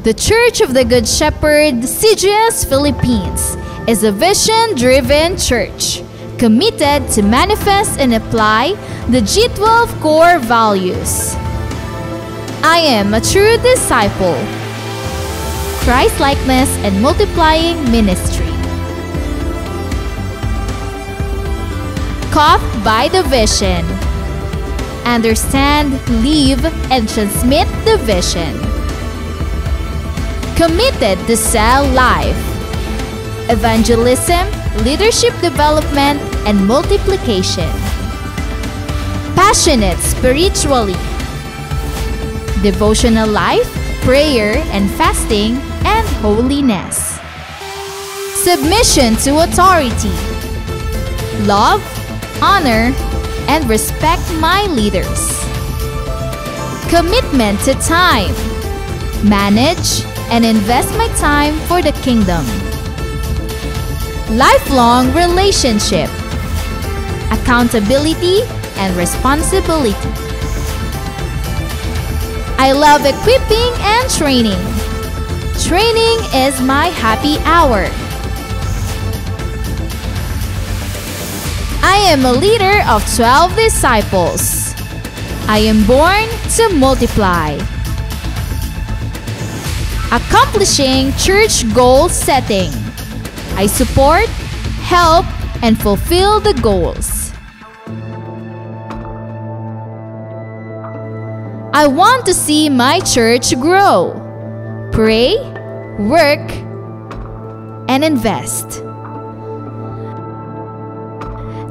The Church of the Good Shepherd, CGS Philippines, is a vision-driven church committed to manifest and apply the G12 core values. I am a true disciple, Christ-likeness and multiplying ministry. Caught by the vision. Understand, live, and transmit the vision. Committed to sell life, evangelism, leadership development, and multiplication. Passionate spiritually, devotional life, prayer and fasting, and holiness. Submission to authority, love, honor, and respect my leaders. Commitment to time, manage, and invest my time for the kingdom. Lifelong relationship, accountability, and responsibility. I love equipping and training. Training is my happy hour. I am a leader of 12 disciples. I am born to multiply. Accomplishing church goal setting. I support, help, and fulfill the goals. I want to see my church grow. Pray, work, and invest.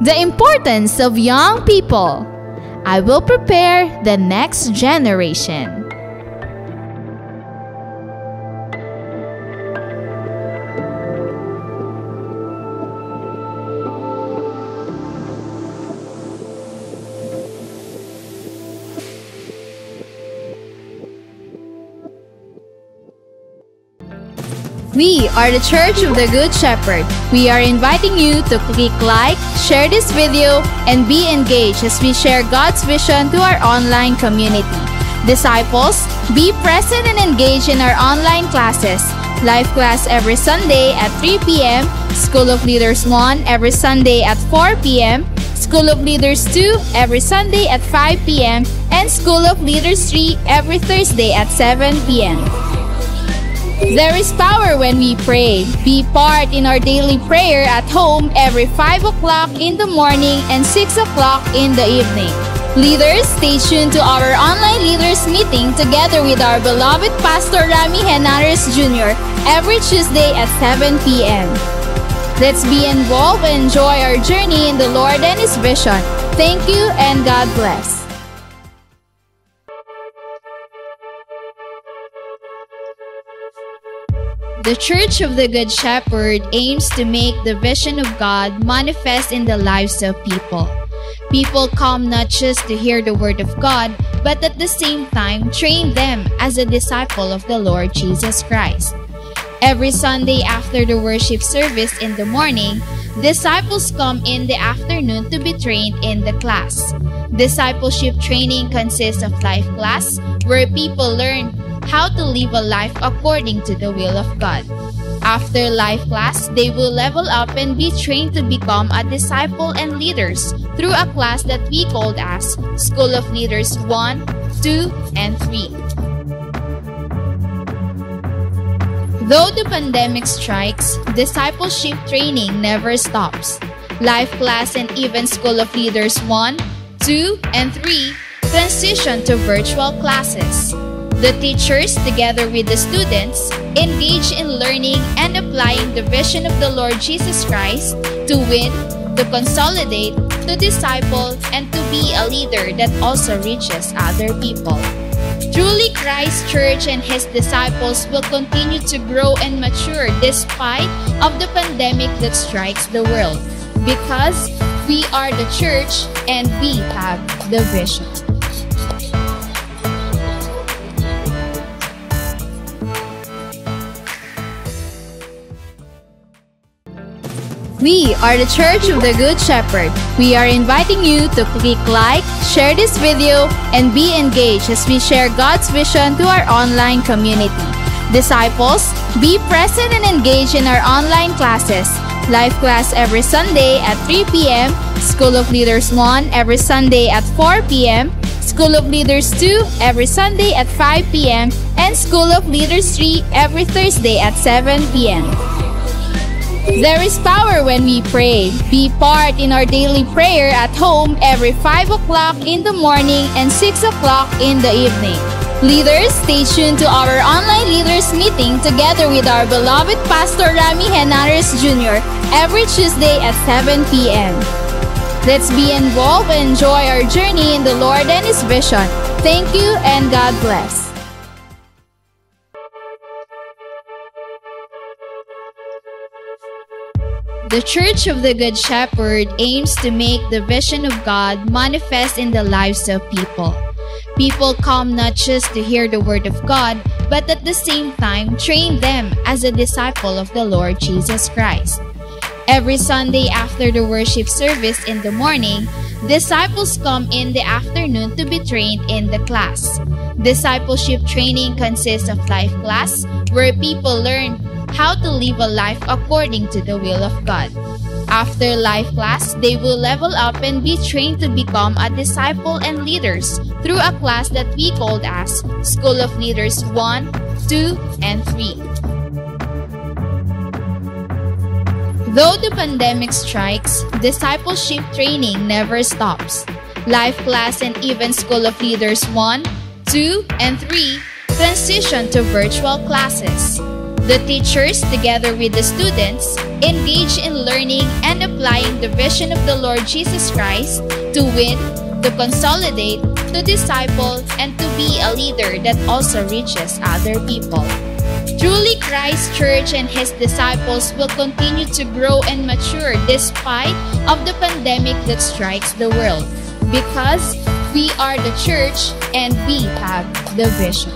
The importance of young people. I will prepare the next generation. We are the Church of the Good Shepherd. We are inviting you to click like, share this video, and be engaged as we share God's vision to our online community. Disciples, be present and engage in our online classes. Live class every Sunday at 3 p.m., School of Leaders 1 every Sunday at 4 p.m., School of Leaders 2 every Sunday at 5 p.m., and School of Leaders 3 every Thursday at 7 p.m. There is power when we pray. Be part in our daily prayer at home every 5 o'clock in the morning and 6 o'clock in the evening. Leaders, stay tuned to our online leaders meeting together with our beloved Pastor Rami Henares Jr. every Tuesday at 7 p.m. Let's be involved and enjoy our journey in the Lord and His vision. Thank you and God bless. The Church of the Good Shepherd aims to make the vision of God manifest in the lives of people. People come not just to hear the Word of God, but at the same time train them as a disciple of the Lord Jesus Christ. Every Sunday after the worship service in the morning, disciples come in the afternoon to be trained in the class. Discipleship training consists of life class, where people learn how to live a life according to the will of God. After life class, they will level up and be trained to become a disciple and leaders through a class that we called as School of Leaders 1, 2, and 3. Though the pandemic strikes, discipleship training never stops. Life class and even School of Leaders 1, 2, and 3 transition to virtual classes. The teachers, together with the students, engage in learning and applying the vision of the Lord Jesus Christ to win, to consolidate, to disciple, and to be a leader that also reaches other people. Truly, Christ Church and His disciples will continue to grow and mature despite of the pandemic that strikes the world, because we are the church and we have the vision. We are the Church of the Good Shepherd. We are inviting you to click like, share this video, and be engaged as we share God's vision to our online community. Disciples, be present and engage in our online classes. Life class every Sunday at 3 p.m., School of Leaders 1 every Sunday at 4 p.m., School of Leaders 2 every Sunday at 5 p.m., and School of Leaders 3 every Thursday at 7 p.m. There is power when we pray. Be part in our daily prayer at home every 5 o'clock in the morning and 6 o'clock in the evening. Leaders, stay tuned to our online leaders meeting together with our beloved Pastor Rami Henares Jr. every Tuesday at 7 p.m. Let's be involved and enjoy our journey in the Lord and His vision. Thank you and God bless. The Church of the Good Shepherd aims to make the vision of God manifest in the lives of people. People come not just to hear the Word of God, but at the same time train them as a disciple of the Lord Jesus Christ. Every Sunday after the worship service in the morning, disciples come in the afternoon to be trained in the class. Discipleship training consists of life class, where people learn how to live a life according to the will of God. After life class, they will level up and be trained to become a disciple and leaders through a class that we called as School of Leaders 1, 2, and 3. Though the pandemic strikes, discipleship training never stops. Life class and even School of Leaders 1, 2, and 3 transition to virtual classes. The teachers, together with the students, engage in learning and applying the vision of the Lord Jesus Christ to win, to consolidate, to disciple, and to be a leader that also reaches other people. Truly, Christ Church and His disciples will continue to grow and mature despite of the pandemic that strikes the world, because we are the church and we have the vision.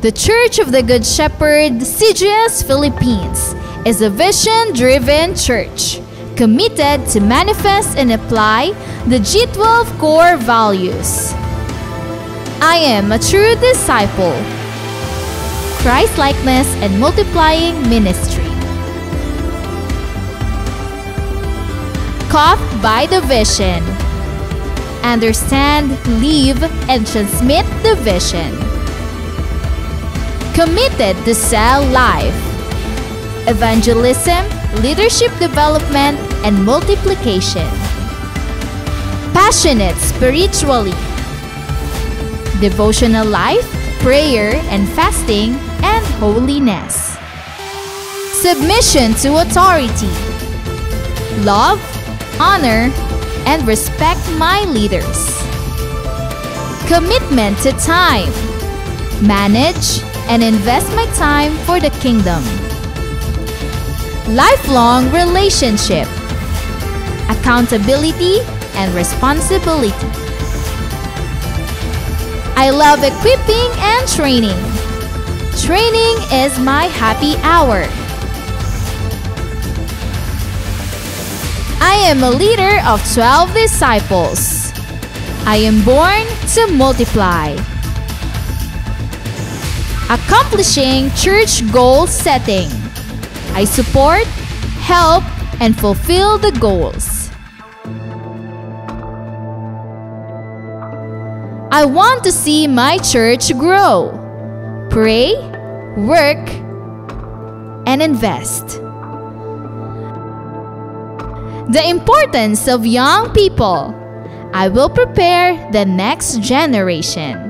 The Church of the Good Shepherd, CGS Philippines, is a vision-driven church committed to manifest and apply the G12 core values. I am a true disciple, Christ-likeness and multiplying ministry. Caught by the vision, understand, live, and transmit the vision. Committed to cell life, evangelism, leadership development, and multiplication. Passionate spiritually, devotional life, prayer and fasting, and holiness. Submission to authority, love, honor, and respect my leaders. Commitment to time, manage and invest my time for the kingdom. Lifelong relationship, accountability, and responsibility. I love equipping and training. Training is my happy hour. I am a leader of 12 disciples. I am born to multiply. Accomplishing church goal setting. I support, help, and fulfill the goals. I want to see my church grow, pray, work, and invest. The importance of young people. I will prepare the next generation.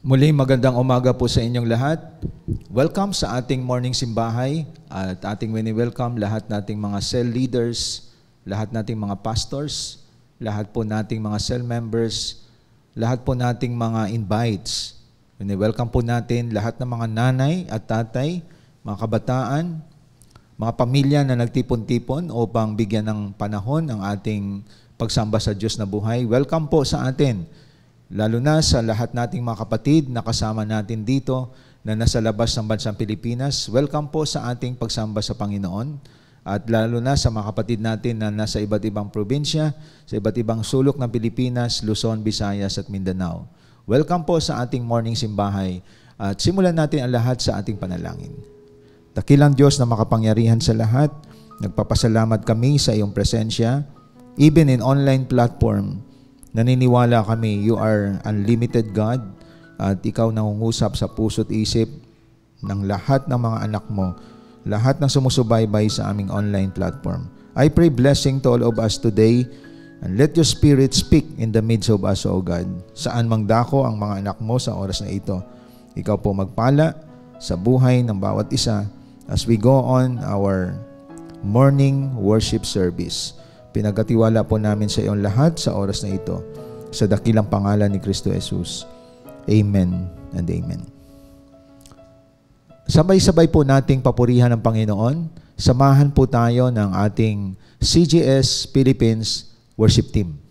Muli, magandang umaga po sa inyong lahat. Welcome sa ating morning simbahay at ating welcome lahat nating mga cell leaders, lahat nating mga pastors, lahat po nating mga cell members, lahat po nating mga invites. Welcome po natin lahat ng mga nanay at tatay, mga kabataan, mga pamilya na nagtipon-tipon upang bigyan ng panahon ang ating pagsamba sa Diyos na buhay. Welcome po sa atin. Lalo na sa lahat nating mga kapatid na kasama natin dito na nasa labas ng bansang Pilipinas. Welcome po sa ating pagsamba sa Panginoon. At lalo na sa mga kapatid natin na nasa iba't ibang probinsya, sa iba't ibang sulok ng Pilipinas, Luzon, Visayas at Mindanao. Welcome po sa ating morning simbahay. At simulan natin ang lahat sa ating panalangin. Dakilang Diyos na makapangyarihan sa lahat, nagpapasalamat kami sa iyong presensya, even in online platform. Naniniwala kami, you are unlimited God at ikaw nangungusap sa puso't isip ng lahat ng mga anak mo, lahat ng sumusubaybay sa aming online platform. I pray blessing to all of us today and let your Spirit speak in the midst of us, O God. Saan mang dako ang mga anak mo sa oras na ito, ikaw po magpala sa buhay ng bawat isa as we go on our morning worship service. Pinagkatiwala po namin sa iyong lahat sa oras na ito. Sa dakilang pangalan ni Kristo Jesus. Amen and amen. Sabay-sabay po nating papurihan ng Panginoon. Samahan po tayo ng ating CGS Philippines Worship Team.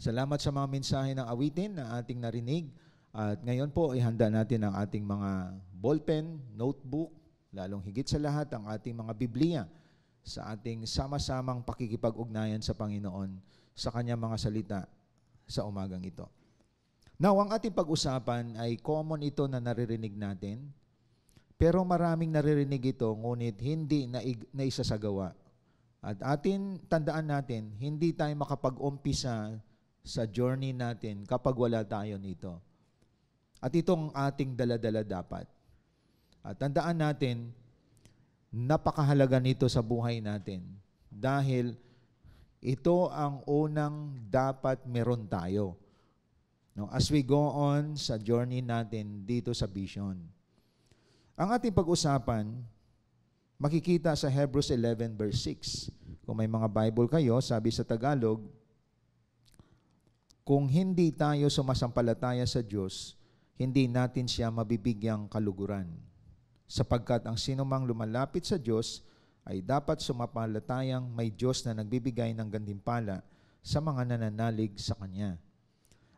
Salamat sa mga mensahe ng awitin na ating narinig. At ngayon po, ihanda natin ang ating mga ballpen, notebook, lalong higit sa lahat ang ating mga Biblia sa ating sama-samang pakikipag-ugnayan sa Panginoon sa Kanyang mga salita sa umagang ito. Now, ang ating pag-usapan ay common ito na naririnig natin, pero maraming naririnig ito, ngunit hindi na isasagawa. At tandaan natin, hindi tayo makapag-umpisa sa journey natin kapag wala tayo nito. At itong ating dala-dala dapat. At tandaan natin, napakahalaga nito sa buhay natin dahil ito ang unang dapat meron tayo. No, as we go on sa journey natin dito sa vision. Ang ating pag-usapan, makikita sa Hebrews 11 verse 6. Kung may mga Bible kayo, sabi sa Tagalog, kung hindi tayo sumasampalataya sa Diyos, hindi natin siya mabibigyang kaluguran. Sapagkat ang sinumang lumalapit sa Diyos ay dapat sumampalatayang may Diyos na nagbibigay ng gantimpala sa mga nananalig sa Kanya.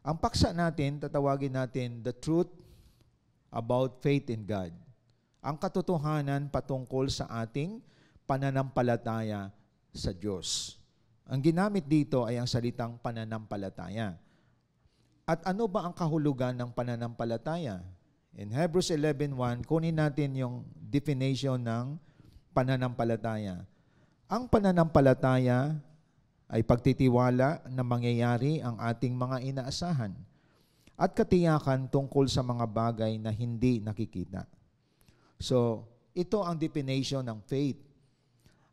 Ang paksa natin, tatawagin natin the truth about faith in God. Ang katotohanan patungkol sa ating pananampalataya sa Diyos. Ang ginamit dito ay ang salitang pananampalataya. At ano ba ang kahulugan ng pananampalataya? In Hebrews 11:1, kunin natin yung definition ng pananampalataya. Ang pananampalataya ay pagtitiwala na mangyayari ang ating mga inaasahan at katiyakan tungkol sa mga bagay na hindi nakikita. So, ito ang definition ng faith.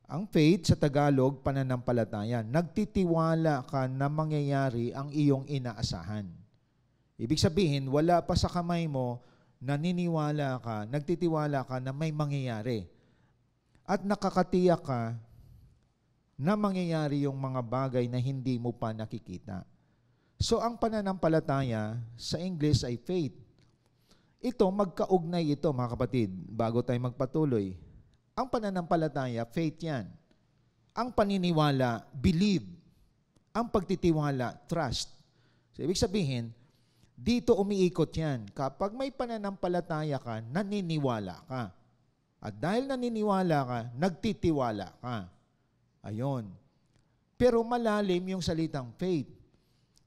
Ang faith sa Tagalog, pananampalataya. Nagtitiwala ka na mangyayari ang iyong inaasahan. Ibig sabihin, wala pa sa kamay mo, naniniwala ka, nagtitiwala ka na may mangyayari. At nakakatiyak ka na mangyayari yung mga bagay na hindi mo pa nakikita. So, ang pananampalataya sa English ay faith. Ito, magkaugnay ito, mga kapatid, bago tayo magpatuloy. Ang pananampalataya, faith yan. Ang paniniwala, believe. Ang pagtitiwala, trust. So, ibig sabihin, dito umiikot yan. Kapag may pananampalataya ka, naniniwala ka. At dahil naniniwala ka, nagtitiwala ka. Ayon. Pero malalim yung salitang faith.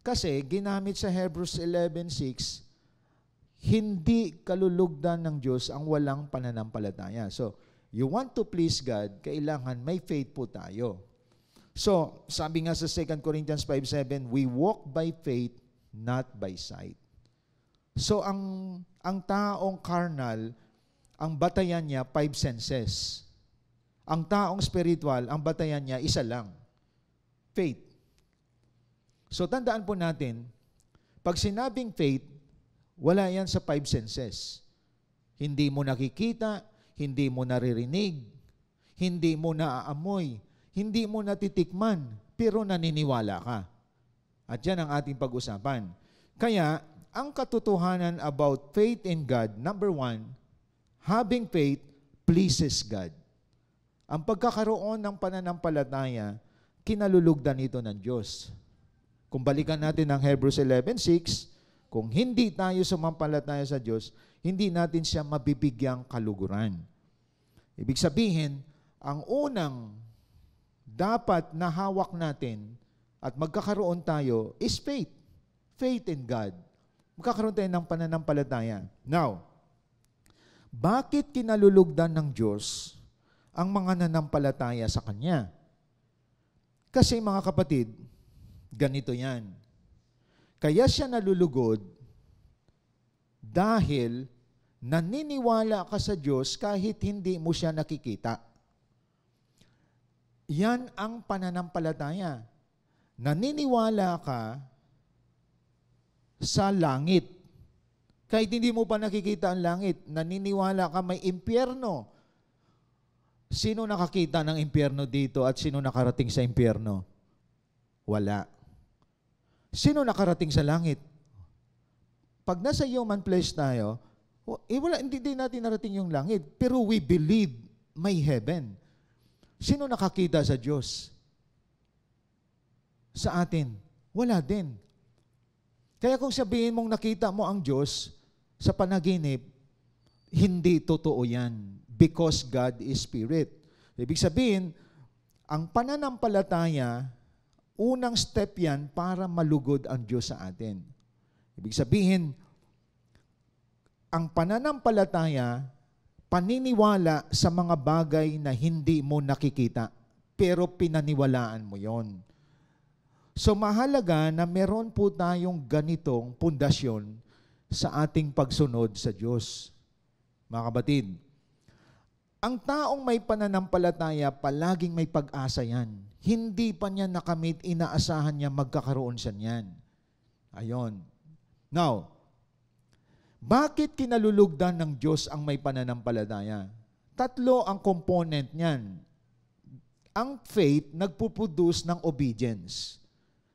Kasi ginamit sa Hebrews 11:6, hindi kalulugdan ng Diyos ang walang pananampalataya. So, you want to please God, kailangan may faith po tayo. So, sabi nga sa 2 Corinthians 5:7, we walk by faith, not by sight. So, ang taong carnal, ang batayan niya, 5 senses. Ang taong spiritual, ang batayan niya, isa lang. Faith. So, tandaan po natin, pag sinabing faith, wala yan sa 5 senses. Hindi mo nakikita, hindi mo naririnig, hindi mo naaamoy, hindi mo natitikman, pero naniniwala ka. At yan ang ating pag-usapan. Kaya, ang katotohanan about faith in God, number 1, having faith pleases God. Ang pagkakaroon ng pananampalataya, kinalulugdan ito ng Diyos. Kung balikan natin ang Hebrews 11:6, kung hindi tayo sumampalataya sa Diyos, hindi natin siya mabibigyang kaluguran. Ibig sabihin, ang unang dapat na hawak natin at magkakaroon tayo is faith. Faith in God. Magkakaroon tayo ng pananampalataya. Now, bakit kinalulugdan ng Diyos ang mga nanampalataya sa Kanya? Kasi mga kapatid, ganito yan. Kaya siya nalulugod dahil naniniwala ka sa Diyos kahit hindi mo siya nakikita. Yan ang pananampalataya. Naniniwala ka sa langit. Kahit hindi mo pa nakikita ang langit, naniniwala ka may impyerno. Sino nakakita ng impyerno dito at sino nakarating sa impyerno? Wala. Sino nakarating sa langit? Pag nasa human flesh tayo, hindi natin narating yung langit. Pero we believe may heaven. Sino nakakita sa Diyos? Sa atin? Wala din. Kaya kung sabihin mong nakita mo ang Diyos sa panaginip, hindi totoo yan because God is Spirit. Ibig sabihin, ang pananampalataya, unang step yan para malugod ang Diyos sa atin. Ibig sabihin, ang pananampalataya, paniniwala sa mga bagay na hindi mo nakikita, pero pinaniwalaan mo yon. So mahalaga na meron po tayong ganitong pundasyon sa ating pagsunod sa Diyos. Mga kapatid, ang taong may pananampalataya, palaging may pag-asa yan. Hindi pa niya nakamit, inaasahan niya magkakaroon siya niyan. Ayon. Now, bakit kinalulugdan ng Diyos ang may pananampalataya? Tatlo ang component niyan. Ang faith nagpuproduce ng obedience.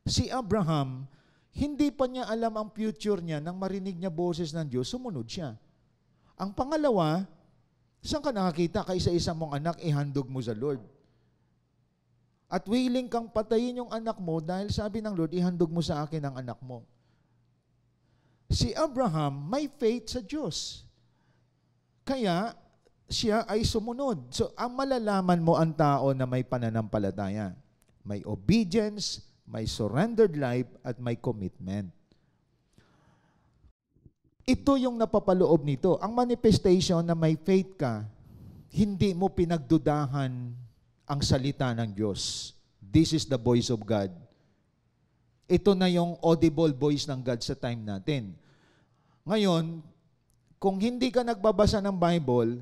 Si Abraham, hindi pa niya alam ang future niya nang marinig niya boses ng Diyos, sumunod siya. Ang pangalawa, saan ka nakakita kaisa-isa mong anak, ihandog mo sa Lord? At willing kang patayin yung anak mo dahil sabi ng Lord, ihandog mo sa akin ang anak mo. Si Abraham may faith sa Diyos. Kaya siya ay sumunod. So, ang malalaman mo ang tao na may pananampalataya. May obedience, may surrendered life, at may commitment. Ito yung napapaloob nito. Ang manifestation na may faith ka, hindi mo pinagdudahan ang salita ng Diyos. This is the voice of God. Ito na yung audible voice ng God sa time natin. Ngayon, kung hindi ka nagbabasa ng Bible,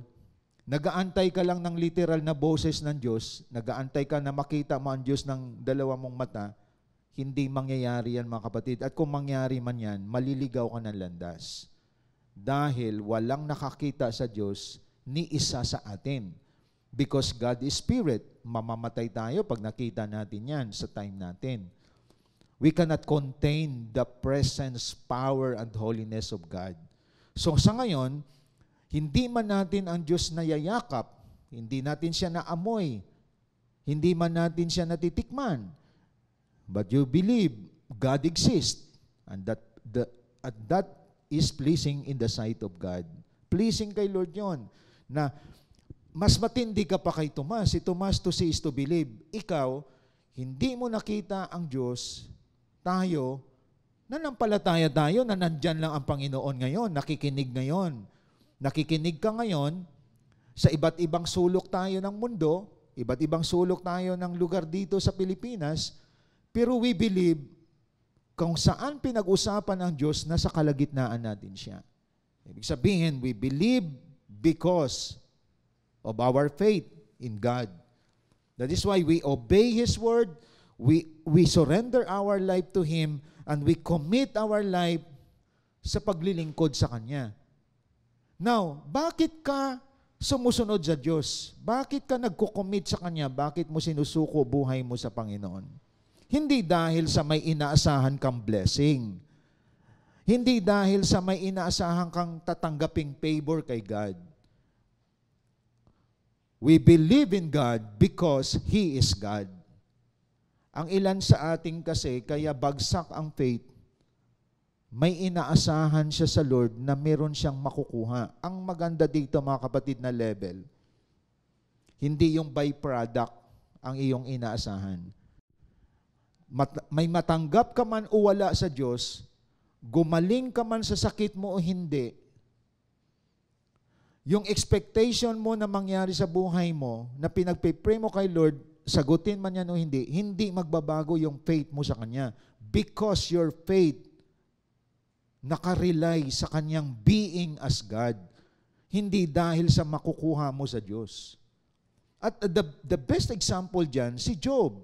nagaantay ka lang ng literal na boses ng Diyos, nagaantay ka na makita mo ang Diyos ng dalawa mong mata, hindi mangyayari yan, mga kapatid. At kung mangyari man yan, maliligaw ka ng landas. Dahil walang nakakita sa Diyos ni isa sa atin. Because God is Spirit. Mamamatay tayo pag nakita natin yan sa time natin. We cannot contain the presence, power, and holiness of God. So sa ngayon, hindi man natin ang Diyos na yayakap, hindi natin siya naamoy, hindi man natin siya natitikman, but you believe God exists, and that is pleasing in the sight of God. Pleasing kay Lord yon. Na mas matindi ka pa kay Tomas. Si Tomas, to see is to believe. Ikaw, hindi mo nakita ang Diyos, tayo, nanampalataya tayo na nandyan lang ang Panginoon ngayon, nakikinig ngayon. Nakikinig ka ngayon, sa iba't ibang sulok tayo ng mundo, iba't ibang sulok tayo ng lugar dito sa Pilipinas, pero we believe kung saan pinag-usapan ng Diyos, nasa kalagitnaan natin siya. Ibig sabihin, we believe because of our faith in God. That is why we obey His word, we surrender our life to Him, and we commit our life sa paglilingkod sa Kanya. Now, bakit ka sumusunod sa Diyos? Bakit ka nagko-commit sa Kanya? Bakit mo sinusuko buhay mo sa Panginoon? Hindi dahil sa may inaasahan kang blessing. Hindi dahil sa may inaasahan kang tatanggaping favor kay God. We believe in God because He is God. Ang ilan sa ating kasi, kaya bagsak ang faith, may inaasahan siya sa Lord na meron siyang makukuha. Ang maganda dito, mga kapatid, na level, hindi yung byproduct ang iyong inaasahan. May matanggap ka man o wala sa Diyos, gumaling ka man sa sakit mo o hindi, yung expectation mo na mangyari sa buhay mo, na pinagpipray mo kay Lord, sagutin man yan o hindi magbabago yung faith mo sa Kanya. Because your faith nakarely sa Kanyang being as God. Hindi dahil sa makukuha mo sa Diyos. At the best example dyan, si Job.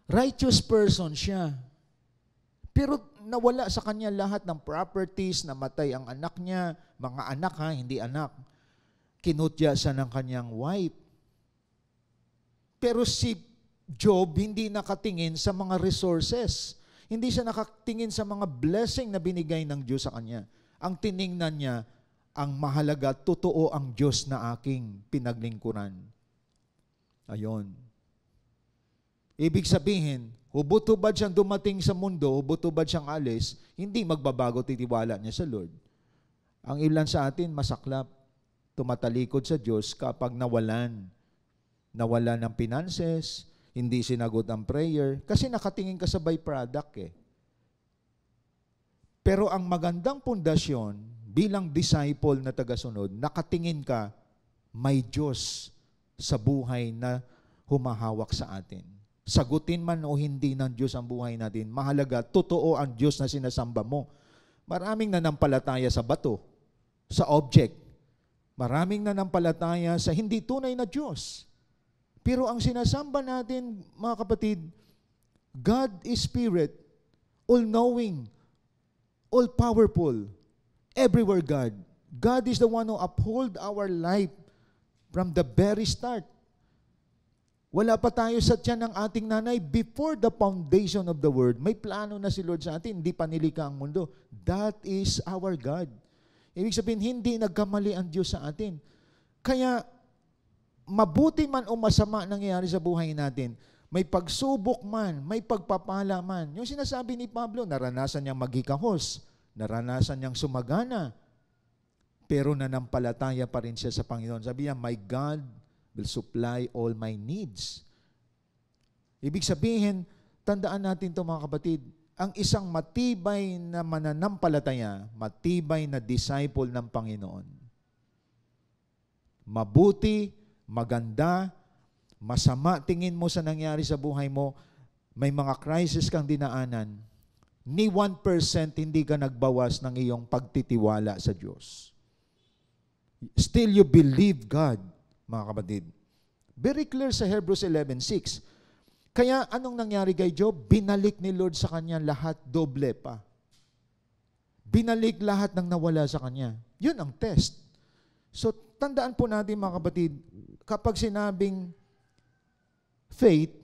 Righteous person siya. Pero nawala sa kanya lahat ng properties, namatay ang anak niya, mga anak hindi anak. Kinutya siya ng kanyang wife. Pero si Job hindi nakatingin sa mga resources. Hindi siya nakatingin sa mga blessing na binigay ng Diyos sa kanya. Ang tiningnan niya, ang mahalaga, totoo ang Diyos na aking pinaglingkuran. Ayon. Ibig sabihin, hubot-hubad siyang dumating sa mundo, hubot-hubad siyang alis, hindi magbabago titiwala niya sa Lord. Ang ilan sa atin, masaklap, tumatalikod sa Diyos kapag nawalan ng finances, hindi sinagot ang prayer, kasi nakatingin ka sa byproduct eh. Pero ang magandang pundasyon, bilang disciple na tagasunod, nakatingin ka, may Diyos sa buhay na humahawak sa atin. Sagutin man o hindi ng Diyos ang buhay natin, mahalaga, totoo ang Diyos na sinasamba mo. Maraming nanampalataya sa bato, sa object. Maraming nanampalataya sa hindi tunay na Diyos. Pero ang sinasamba natin, mga kapatid, God is Spirit, all-knowing, all-powerful, everywhere God. God is the one who uphold our life from the very start. Wala pa tayo sa tiyan ng ating nanay. Before the foundation of the world, may plano na si Lord sa atin. Hindi pa nilikha ang mundo. That is our God. Ibig sabihin, hindi nagkamali ang Diyos sa atin. Kaya, mabuti man o masama nangyayari sa buhay natin, may pagsubok man, may pagpapala man. Yung sinasabi ni Pablo, naranasan niyang maghikahos, naranasan niyang sumagana, pero nanampalataya pa rin siya sa Panginoon. Sabi niya, my God will supply all my needs. Ibig sabihin, tandaan natin ito mga kapatid, ang isang matibay na mananampalataya, matibay na disciple ng Panginoon. Mabuti, maganda, masama tingin mo sa nangyari sa buhay mo, may mga crisis kang dinaanan, ni 1% hindi ka nagbawas ng iyong pagtitiwala sa Diyos. Still you believe God, mga kapatid. Very clear sa Hebrews 11:6. Kaya anong nangyari kay Job? Binalik ni Lord sa kanya lahat, doble pa. Binalik lahat ng nawala sa kanya. Yun ang test. So, tandaan po natin mga kapatid, kapag sinabing faith,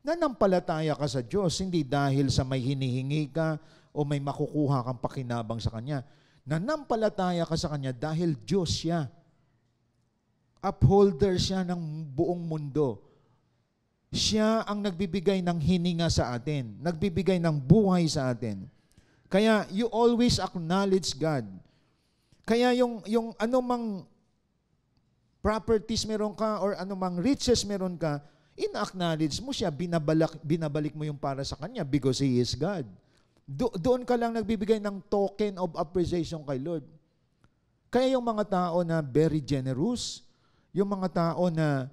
nanampalataya ka sa Diyos, hindi dahil sa may hinihingi ka o may makukuha kang pakinabang sa Kanya. Nanampalataya ka sa Kanya dahil Diyos siya. Upholder siya ng buong mundo. Siya ang nagbibigay ng hininga sa atin, nagbibigay ng buhay sa atin. Kaya you always acknowledge God. Kaya yung anumang properties meron ka or anumang riches meron ka, in-acknowledge mo siya, binabalik mo yung para sa Kanya because He is God. Doon ka lang nagbibigay ng token of appreciation kay Lord. Kaya yung mga tao na very generous, yung mga tao na,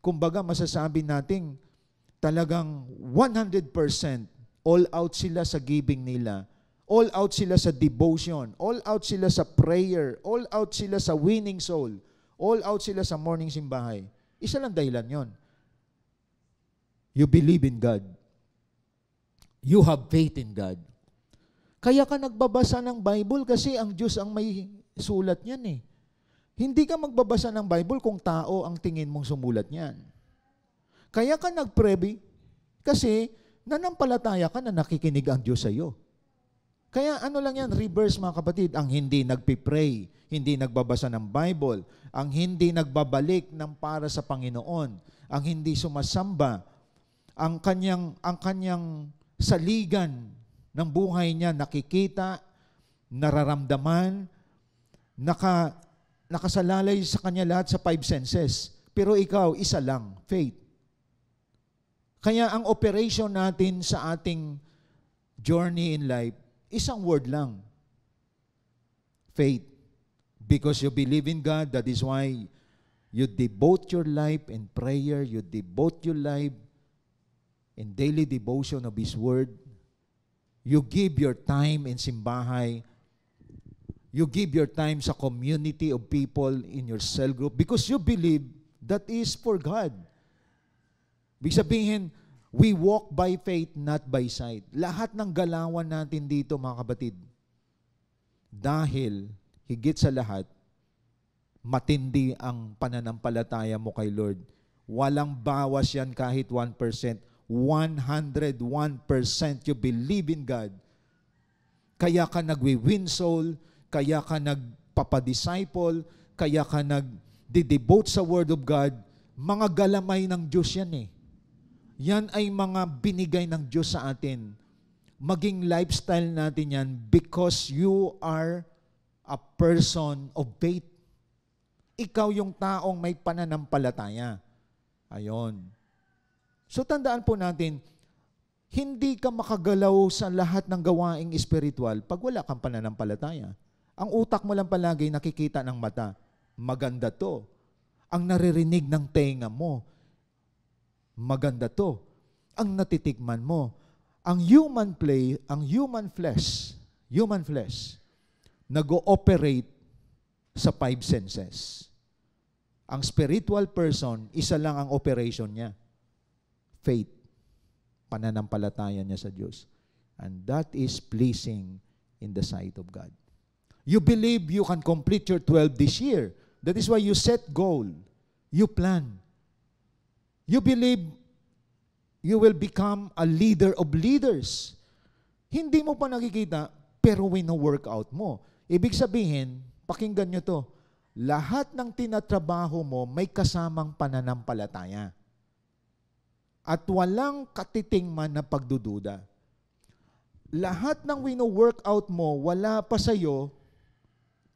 kumbaga masasabi nating talagang 100% all out sila sa giving nila, all out sila sa devotion, all out sila sa prayer, all out sila sa winning soul, all out sila sa morning simbahay. Isa lang dahilan yon. You believe in God. You have faith in God. Kaya ka nagbabasa ng Bible kasi ang Diyos ang may sulat niyan eh. Hindi ka magbabasa ng Bible kung tao ang tingin mong sumulat niyan. Kaya ka nag-pray kasi nanampalataya ka na nakikinig ang Diyos sa iyo. Kaya ano lang yan, reverse mga kapatid, ang hindi nagpipray, hindi nagbabasa ng Bible, ang hindi nagbabalik ng para sa Panginoon, ang hindi sumasamba, ang kanyang saligan ng buhay niya nakikita, nararamdaman, nakasalalay sa kanya lahat sa 5 senses. Pero ikaw, isa lang, faith. Kaya ang operation natin sa ating journey in life, isang word lang. Faith. Because you believe in God, that is why you devote your life in prayer, you devote your life in daily devotion of His Word. You give your time in simbahay. You give your time sa community of people in your cell group because you believe that is for God. Ibig sabihin, we walk by faith, not by sight. Lahat ng galawan natin dito, mga kapatid, dahil higit sa lahat, matindi ang pananampalataya mo kay Lord. Walang bawas yan kahit 1%. 101% you believe in God. Kaya ka nagwi-win soul, kaya ka nagpapadisciple, kaya ka nagde-devote sa Word of God. Mga galamay ng Diyos yan eh. Yan ay mga binigay ng Diyos sa atin. Maging lifestyle natin yan because you are a person of faith. Ikaw yung taong may pananampalataya. Ayon. So tandaan po natin, hindi ka makagalaw sa lahat ng gawaing espiritual pag wala kang pananampalataya. Ang utak mo lang palagi nakikita ng mata. Maganda to. Ang naririnig ng tenga mo. Maganda to. Ang natitikman mo. Ang human flesh, nag-ooperate sa 5 senses. Ang spiritual person, isa lang ang operation niya. Faith. Pananampalataya niya sa Diyos. And that is pleasing in the sight of God. You believe you can complete your 12 this year. That is why you set goal. You plan. You believe you will become a leader of leaders. Hindi mo pa nakikita, pero wino-workout mo. Ibig sabihin, pakinggan nyo to, lahat ng tinatrabaho mo may kasamang pananampalataya. At walang katitingman na pagdududa. Lahat ng wino-workout mo, wala pa sa'yo,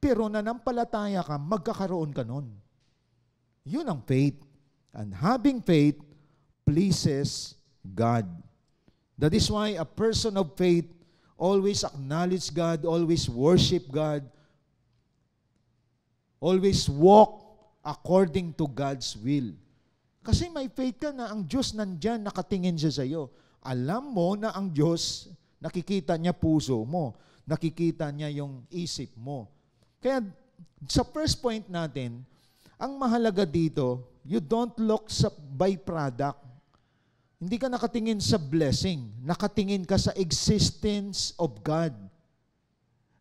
pero nanampalataya ka, magkakaroon ka nun. Yun ang faith. And having faith pleases God. That is why a person of faith always acknowledge God, always worship God, always walk according to God's will. Kasi may faith ka na ang Diyos nandyan, nakatingin siya sa iyo. Alam mo na ang Diyos, nakikita niya puso mo, nakikita niya yung isip mo. Kaya sa first point natin, ang mahalaga dito, you don't look sa byproduct. Hindi ka nakatingin sa blessing, nakatingin ka sa existence of God.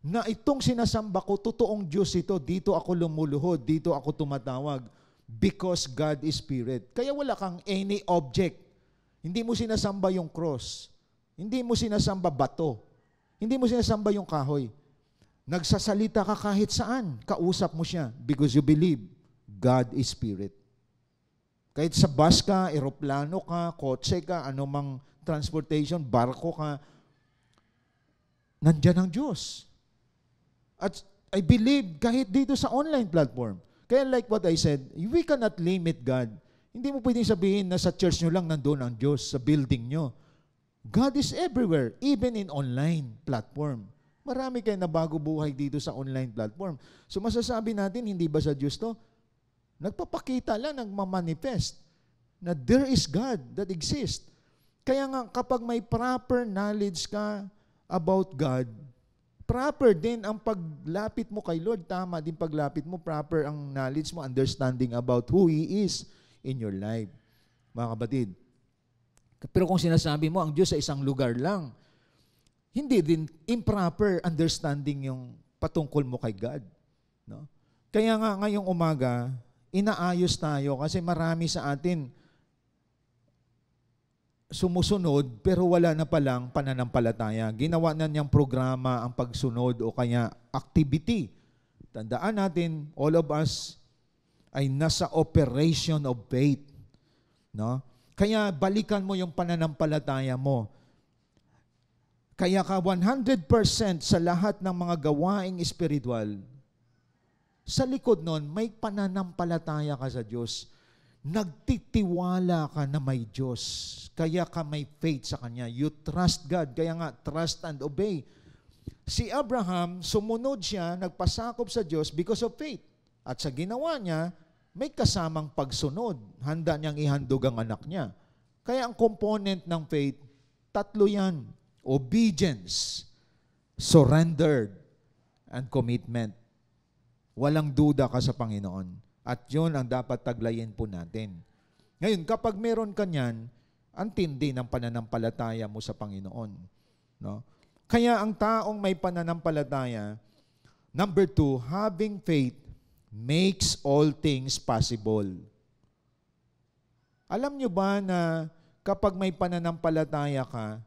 Na itong sinasamba ko, totoong Diyos ito, dito ako lumuluhod, dito ako tumatawag. Because God is Spirit. Kaya wala kang any object. Hindi mo sinasamba yung cross. Hindi mo sinasamba bato. Hindi mo sinasamba yung kahoy. Nagsasalita ka kahit saan. Kausap mo siya because you believe God is Spirit. Kahit sa bus ka, eroplano ka, kotse ka, anumang transportation, barko ka, nandyan ang Diyos. At I believe kahit dito sa online platform, kaya like what I said, we cannot limit God. Hindi mo pwedeng sabihin na sa church nyo lang nandun ang Diyos, sa building nyo. God is everywhere, even in online platform. Marami kayo na bago buhay dito sa online platform. So masasabi natin, hindi ba sa Diyos to? Nagpapakita lang, nagmamanifest na there is God that exists. Kaya nga, kapag may proper knowledge ka about God, proper din ang paglapit mo kay Lord. Tama din paglapit mo, proper ang knowledge mo, understanding about who He is in your life. Mga kapatid. Pero kung sinasabi mo, ang Diyos sa isang lugar lang, hindi din improper understanding yung patungkol mo kay God. No? Kaya nga ngayong umaga, inaayos tayo kasi marami sa atin sumusunod pero wala na palang pananampalataya. Ginawa na niyang programa ang pagsunod o kaya activity. Tandaan natin, all of us ay nasa operation of faith. No? Kaya balikan mo yung pananampalataya mo. Kaya ka 100% sa lahat ng mga gawaing espiritual, sa likod nun, may pananampalataya ka sa Diyos. Nagtitiwala ka na may Diyos. Kaya ka may faith sa Kanya. You trust God. Kaya nga, trust and obey. Si Abraham, sumunod siya, nagpasakop sa Diyos because of faith. At sa ginawa niya, may kasamang pagsunod. Handa niyang ihandog ang anak niya. Kaya ang component ng faith, tatlo yan. Obedience, surrendered, and commitment. Walang duda ka sa Panginoon. At yun ang dapat taglayin po natin. Ngayon, kapag meron ka niyan, ang tindi ng pananampalataya mo sa Panginoon. No? Kaya ang taong may pananampalataya, number 2, having faith makes all things possible. Alam nyo ba na kapag may pananampalataya ka,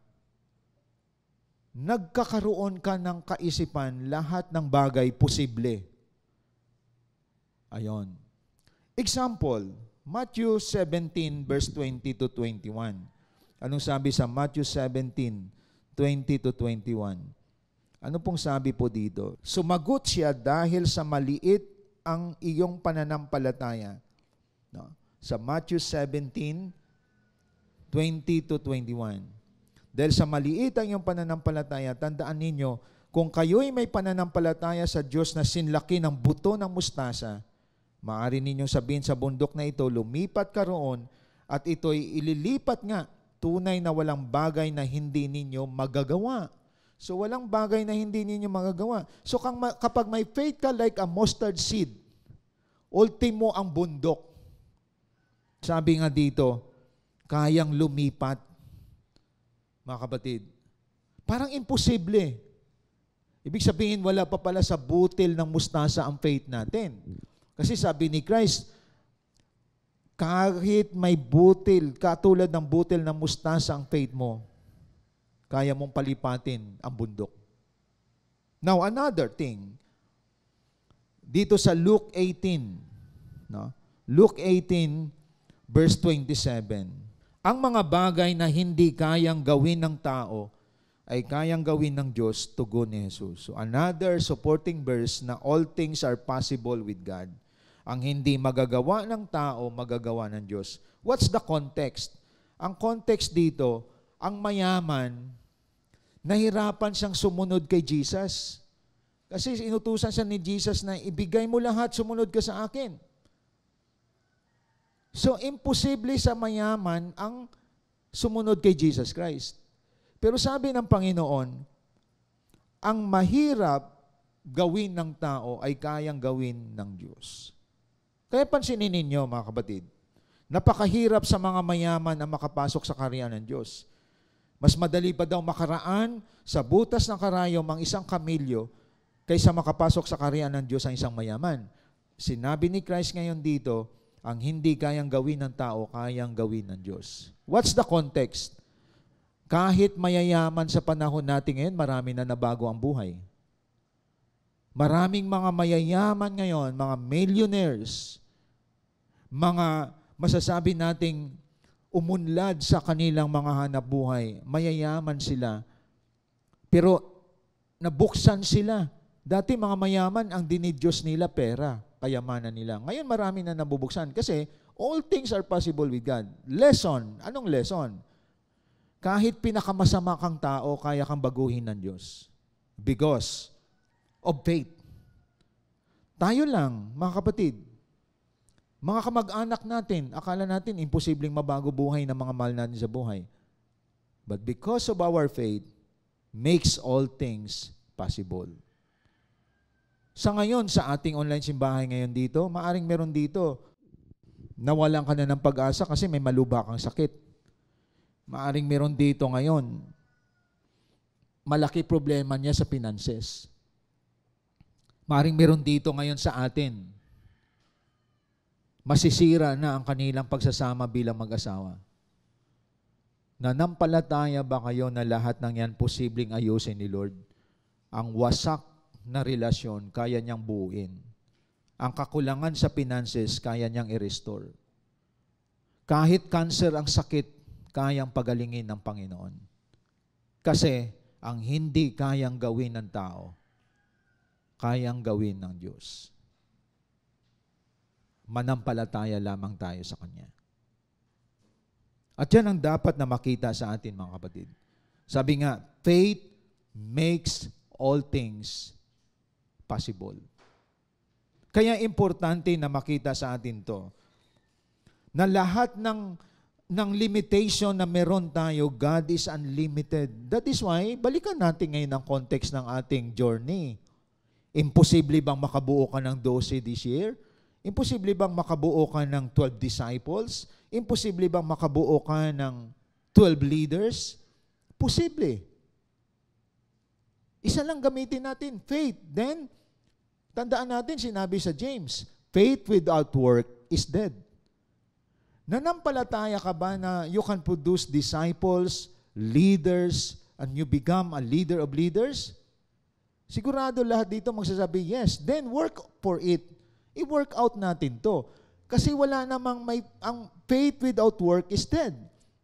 nagkakaroon ka ng kaisipan, lahat ng bagay posible. Ayon. Example, Matthew 17 verse 20 to 21. Anong sabi sa Matthew 17:20-21? Ano pong sabi po dito? Sumagot siya, dahil sa maliit ang iyong pananampalataya. No? Sa Matthew 17:20-21. Dahil sa maliit ang iyong pananampalataya, tandaan ninyo, kung kayo'y may pananampalataya sa Diyos na sinlaki ng buto ng mustasa, maaari ninyong sabihin sa bundok na ito, lumipat ka roon, at ito'y ililipat nga, tunay na walang bagay na hindi ninyo magagawa. So walang bagay na hindi ninyo magagawa. So kapag may faith ka like a mustard seed, ultimo ang bundok. Sabi nga dito, kayang lumipat. Mga kapatid, parang imposible. Ibig sabihin, wala pa pala sa butil ng mustasa ang faith natin. Kasi sabi ni Christ, kahit may butil, katulad ng butil ng mustasa ang faith mo, kaya mong palipatin ang bundok. Now, another thing, dito sa Luke 18, no? Luke 18, verse 27, ang mga bagay na hindi kayang gawin ng tao ay kayang gawin ng Diyos, tugon ni Jesus. So, another supporting verse na all things are possible with God. Ang hindi magagawa ng tao, magagawa ng Diyos. What's the context? Ang context dito, ang mayaman, nahirapan siyang sumunod kay Jesus. Kasi inutusan siya ni Jesus na ibigay mo lahat, sumunod ka sa akin. So, imposible sa mayaman ang sumunod kay Jesus Christ. Pero sabi ng Panginoon, ang mahirap gawin ng tao ay kayang gawin ng Diyos. Kaya pansinin ninyo, mga kapatid, napakahirap sa mga mayaman ang makapasok sa kaharian ng Diyos. Mas madali pa daw makaraan sa butas ng karayom ang isang kamilyo kaysa makapasok sa kaharian ng Diyos ang isang mayaman. Sinabi ni Christ ngayon dito, ang hindi kayang gawin ng tao, kayang gawin ng Diyos. What's the context? Kahit mayayaman sa panahon natin ngayon, marami na nabago ang buhay. Maraming mga mayayaman ngayon, mga millionaires, mga masasabi nating umunlad sa kanilang mga hanap buhay. Mayayaman sila. Pero nabuksan sila. Dati mga mayaman, ang dinidiyos nila pera, kayamanan nila. Ngayon marami na nabubuksan kasi all things are possible with God. Lesson. Anong lesson? Kahit pinakamasama kang tao, kaya kang baguhin ng Diyos. Because of faith. Tayo lang, mga kapatid, mga kamag-anak natin, akala natin imposibleng mabago buhay ng mga mahal natin sa buhay. But because of our faith, makes all things possible. Sa ngayon, sa ating online simbahay ngayon dito, maaring meron dito, nawalan ka na ng pag-asa kasi may maluba kang sakit. Maaring meron dito ngayon, malaki problema niya sa finances. Maaring meron dito ngayon sa atin, masisira na ang kanilang pagsasama bilang mag-asawa. Nanampalataya ba kayo na lahat ng yan posibleng ayusin ni Lord? Ang wasak na relasyon, kaya niyang buuin. Ang kakulangan sa finances, kaya niyang i-restore. Kahit cancer ang sakit, kayang pagalingin ng Panginoon. Kasi ang hindi kayang gawin ng tao, kayang gawin ng Diyos. Manampalataya lamang tayo sa Kanya. At yan ang dapat na makita sa atin, mga kapatid. Sabi nga, faith makes all things possible. Kaya importante na makita sa atin to, na lahat ng limitation na meron tayo, God is unlimited. That is why, balikan natin ngayon ang context ng ating journey. Imposible bang makabuo ka ng 12 this year? Imposible bang makabuo ka ng 12 disciples? Imposible bang makabuo ka ng 12 leaders? Posible. Isa lang gamitin natin, faith. Then, tandaan natin, sinabi sa James, faith without work is dead. Nanampalataya ka ba na you can produce disciples, leaders, and you become a leader of leaders? Sigurado lahat dito magsasabi, yes. Then work for it. I-work out natin to. Kasi wala namang ang faith without work is dead.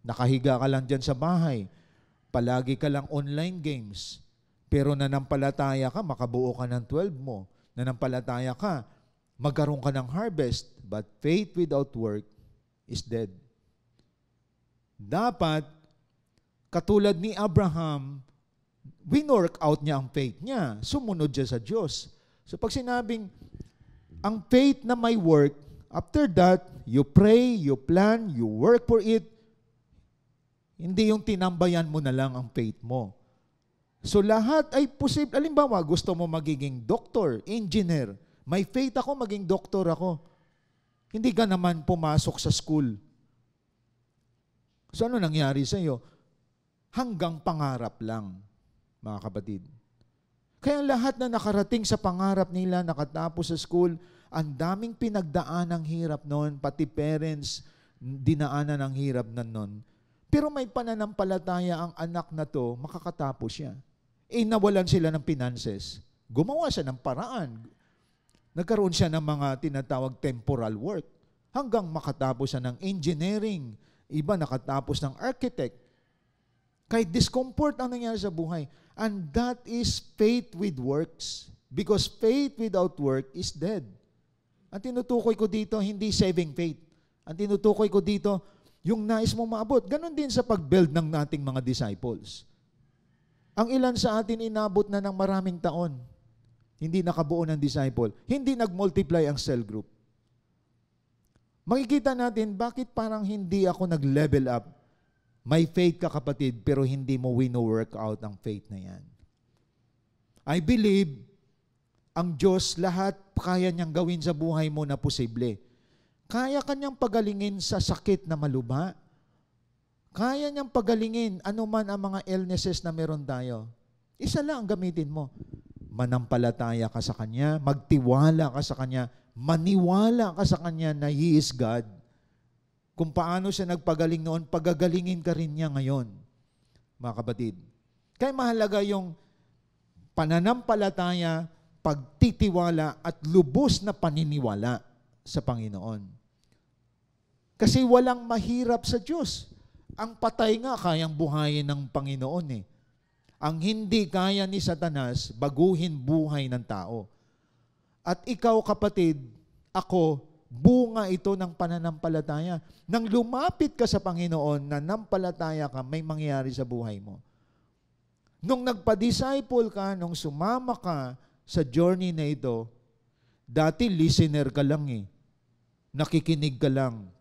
Nakahiga ka lang dyan sa bahay. Palagi ka lang online games. Pero nanampalataya ka, makabuo ka ng 12 mo. Nanampalataya ka, magkaroon ka ng harvest. But faith without work is dead. Dapat, katulad ni Abraham, winork out niya ang faith niya. Sumunod siya sa Diyos. So pag sinabing, ang faith na may work, after that, you pray, you plan, you work for it, hindi yung tinambayan mo na lang ang faith mo. So lahat ay posible. Halimbawa, gusto mo magiging doktor, engineer. May faith ako, maging doktor ako. Hindi ka naman pumasok sa school. So ano nangyari sa iyo? Hanggang pangarap lang, mga kapatid. Kaya lahat na nakarating sa pangarap nila, nakatapos sa school, ang daming pinagdaan ng hirap noon, pati parents, dinaanan ng hirap na noon. Pero may pananampalataya ang anak na to, makakatapos siya. Nawalan sila ng finances. Gumawa siya ng paraan. Nagkaroon siya ng mga tinatawag temporal work hanggang makatapos siya ng engineering. Iba nakatapos ng architect. Kahit discomfort ang nangyari sa buhay. And that is faith with works. Because faith without work is dead. Ang tinutukoy ko dito, hindi saving faith. Ang tinutukoy ko dito, yung nais mo maabot. Ganon din sa pag-build ng nating mga disciples. Ang ilan sa atin inabot na ng maraming taon. Hindi nakabuo ng disciple. Hindi nag-multiply ang cell group. Makikita natin, bakit parang hindi ako nag-level up? May faith ka kapatid, pero hindi mo wino-work out ang faith na yan. I believe, ang Diyos lahat kaya niyang gawin sa buhay mo na posible. Kaya kanyang pagalingin sa sakit na malubha. Kaya niyang pagalingin anuman ang mga illnesses na meron tayo. Isa lang ang gamitin mo. Manampalataya ka sa Kanya, magtiwala ka sa Kanya, maniwala ka sa Kanya na He is God. Kung paano siya nagpagaling noon, pagagalingin ka rin niya ngayon, mga kapatid. Kaya mahalaga yung pananampalataya, pagtitiwala at lubos na paniniwala sa Panginoon. Kasi walang mahirap sa Diyos. Ang patay nga kayang buhayin ng Panginoon eh. Ang hindi kaya ni Satanas, baguhin buhay ng tao. At ikaw kapatid, ako, bunga ito ng pananampalataya. Nang lumapit ka sa Panginoon, nanampalataya ka, may mangyayari sa buhay mo. Nung nagpa-disciple ka, nung sumama ka sa journey na ito, dati listener ka lang eh. Nakikinig ka lang.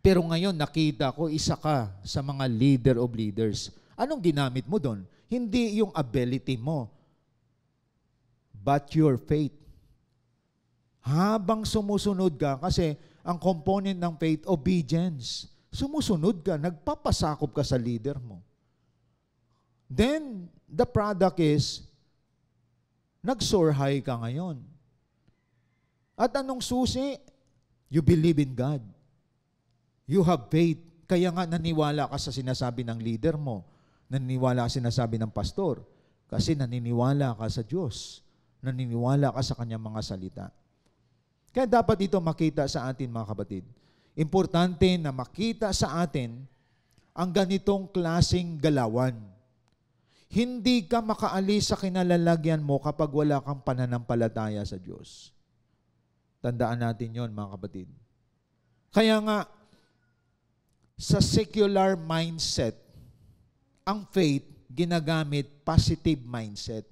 Pero ngayon, nakita ko, isa ka sa mga leader of leaders. Anong ginamit mo doon? Hindi yung ability mo, but your faith. Habang sumusunod ka, kasi ang component ng faith, obedience. Sumusunod ka, nagpapasakop ka sa leader mo. Then, the product is, nag-soar high ka ngayon. At anong susi? You believe in God. You have faith. Kaya nga naniwala ka sa sinasabi ng leader mo. Naniniwala ka sa sinasabi ng pastor. Kasi naniniwala ka sa Diyos. Naniniwala ka sa Kanyang mga salita. Kaya dapat ito makita sa atin, mga kapatid. Importante na makita sa atin ang ganitong klaseng galawan. Hindi ka makaalis sa kinalalagyan mo kapag wala kang pananampalataya sa Diyos. Tandaan natin yon, mga kapatid. Kaya nga, sa secular mindset, ang faith, ginagamit positive mindset.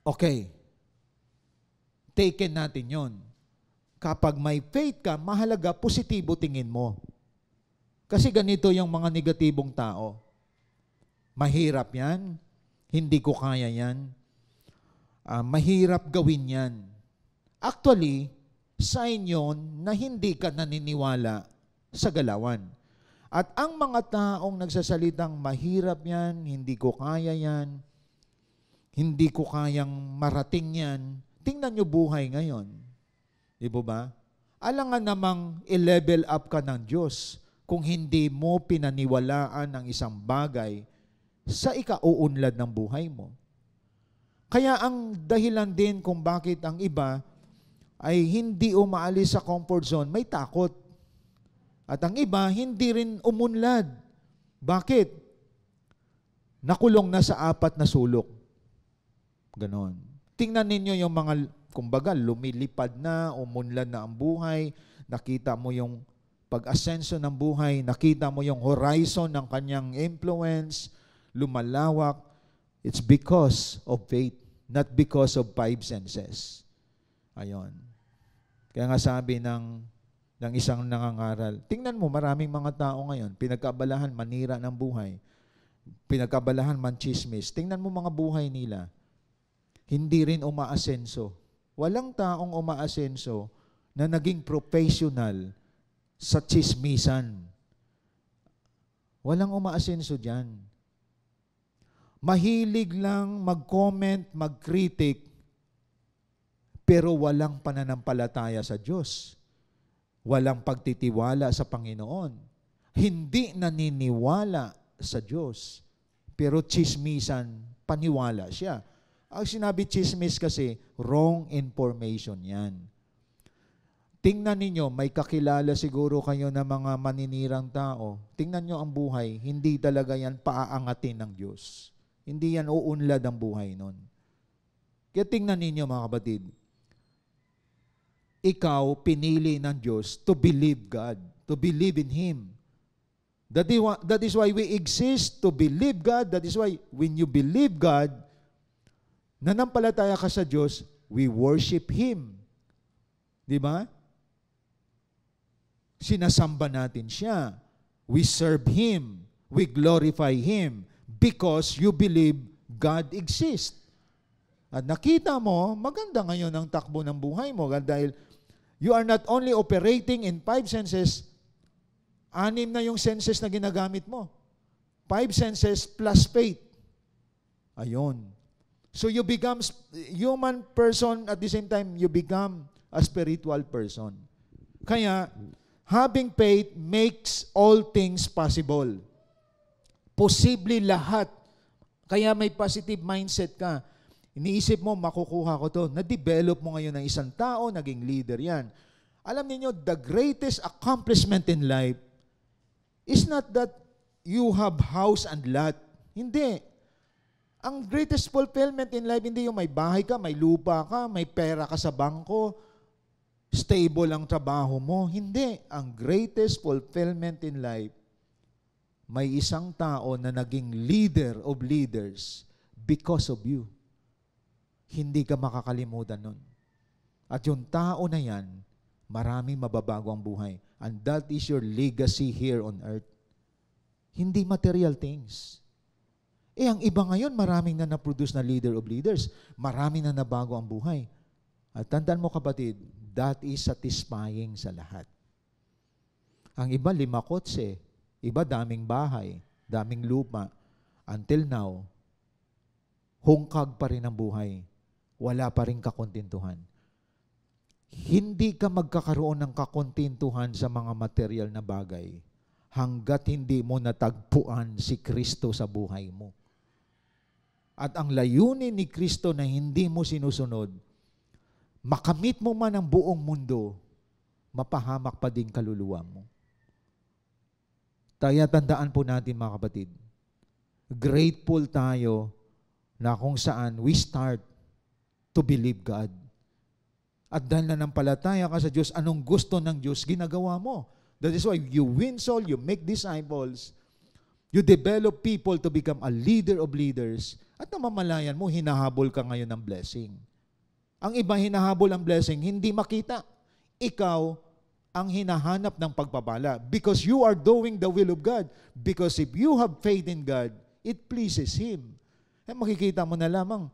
Okay. Taken natin yon. Kapag may faith ka, mahalaga, positibo tingin mo. Kasi ganito yung mga negatibong tao. Mahirap yan. Hindi ko kaya yan. Mahirap gawin yan. Actually, sign yon na hindi ka naniniwala sa galawan. At ang mga taong nagsasalitang mahirap yan, hindi ko kaya yan, hindi ko kayang marating yan, tingnan nyo buhay ngayon. Di ba? Alangan namang i-level up ka ng Diyos kung hindi mo pinaniwalaan ang isang bagay sa ikauunlad ng buhay mo. Kaya ang dahilan din kung bakit ang iba ay hindi umaalis sa comfort zone, may takot. At ang iba, hindi rin umunlad. Bakit? Nakulong na sa 4 na sulok. Ganon. Tingnan ninyo yung mga, kumbaga, lumilipad na, umunlad na ang buhay, nakita mo yung pag-asenso ng buhay, nakita mo yung horizon ng kanyang influence, lumalawak. It's because of faith, not because of 5 senses. Ayon. Kaya nga sabi ng isang nangangaral, tingnan mo, maraming mga tao ngayon, pinagkabalahan, manira ng buhay, pinagkabalahan, manchismis. Tingnan mo mga buhay nila, hindi rin umaasenso. Walang taong umaasenso na naging professional sa chismisan. Walang umaasenso dyan. Mahilig lang mag-comment, mag-critic, pero walang pananampalataya sa Diyos. Walang pagtitiwala sa Panginoon. Hindi naniniwala sa Diyos. Pero chismisan, paniwala siya. Ang sinabi chismis kasi, wrong information yan. Tingnan ninyo, may kakilala siguro kayo na mga maninirang tao. Tingnan nyo ang buhay, hindi talaga yan paaangatin ng Diyos. Hindi yan uunlad ang buhay nun. Kaya tingnan ninyo mga kapatid, ikaw pinili ng Diyos to believe God, to believe in Him. That is why we exist, to believe God. That is why when you believe God, nanampalataya ka sa Diyos, we worship Him. Di ba? Sinasamba natin siya. We serve Him. We glorify Him because you believe God exists. At nakita mo, maganda ngayon ang takbo ng buhay mo dahil you are not only operating in 5 senses, 6 na yung senses na ginagamit mo. 5 senses plus faith. Ayun. So you become human person at the same time you become a spiritual person. Kaya, having faith makes all things possible. Posible lahat. Kaya may positive mindset ka. Iniisip mo, makukuha ko to. Na-develop mo ngayon ng isang tao, naging leader yan. Alam niyo, the greatest accomplishment in life is not that you have house and lot. Hindi. Ang greatest fulfillment in life, hindi yung may bahay ka, may lupa ka, may pera ka sa bangko, stable ang trabaho mo. Hindi. Ang greatest fulfillment in life, may isang tao na naging leader of leaders because of you. Hindi ka makakalimutan nun. At yung tao na yan, maraming mababago ang buhay. And that is your legacy here on earth. Hindi material things. Ang iba ngayon, maraming na na-produce na leader of leaders. Maraming na nabago ang buhay. At tandaan mo kapatid, that is satisfying sa lahat. Ang iba, 5 kotse. Iba, daming bahay, daming lupa. Until now, hungkag pa rin ang buhay. Wala pa rin kakontentuhan. Hindi ka magkakaroon ng kakontentuhan sa mga material na bagay hanggat hindi mo natagpuan si Kristo sa buhay mo. At ang layunin ni Kristo na hindi mo sinusunod, makamit mo man ang buong mundo, mapahamak pa din kaluluwa mo. Kaya tandaan po natin mga kapatid, grateful tayo na kung saan we start to believe God. At dahil nanampalataya ka sa Diyos, anong gusto ng Diyos, ginagawa mo. That is why you win soul, you make disciples, you develop people to become a leader of leaders, at namamalayan mo, hinahabol ka ngayon ng blessing. Ang iba hinahabol ang blessing, hindi makita. Ikaw ang hinahanap ng pagpapala because you are doing the will of God. Because if you have faith in God, it pleases Him. Makikita mo na lamang,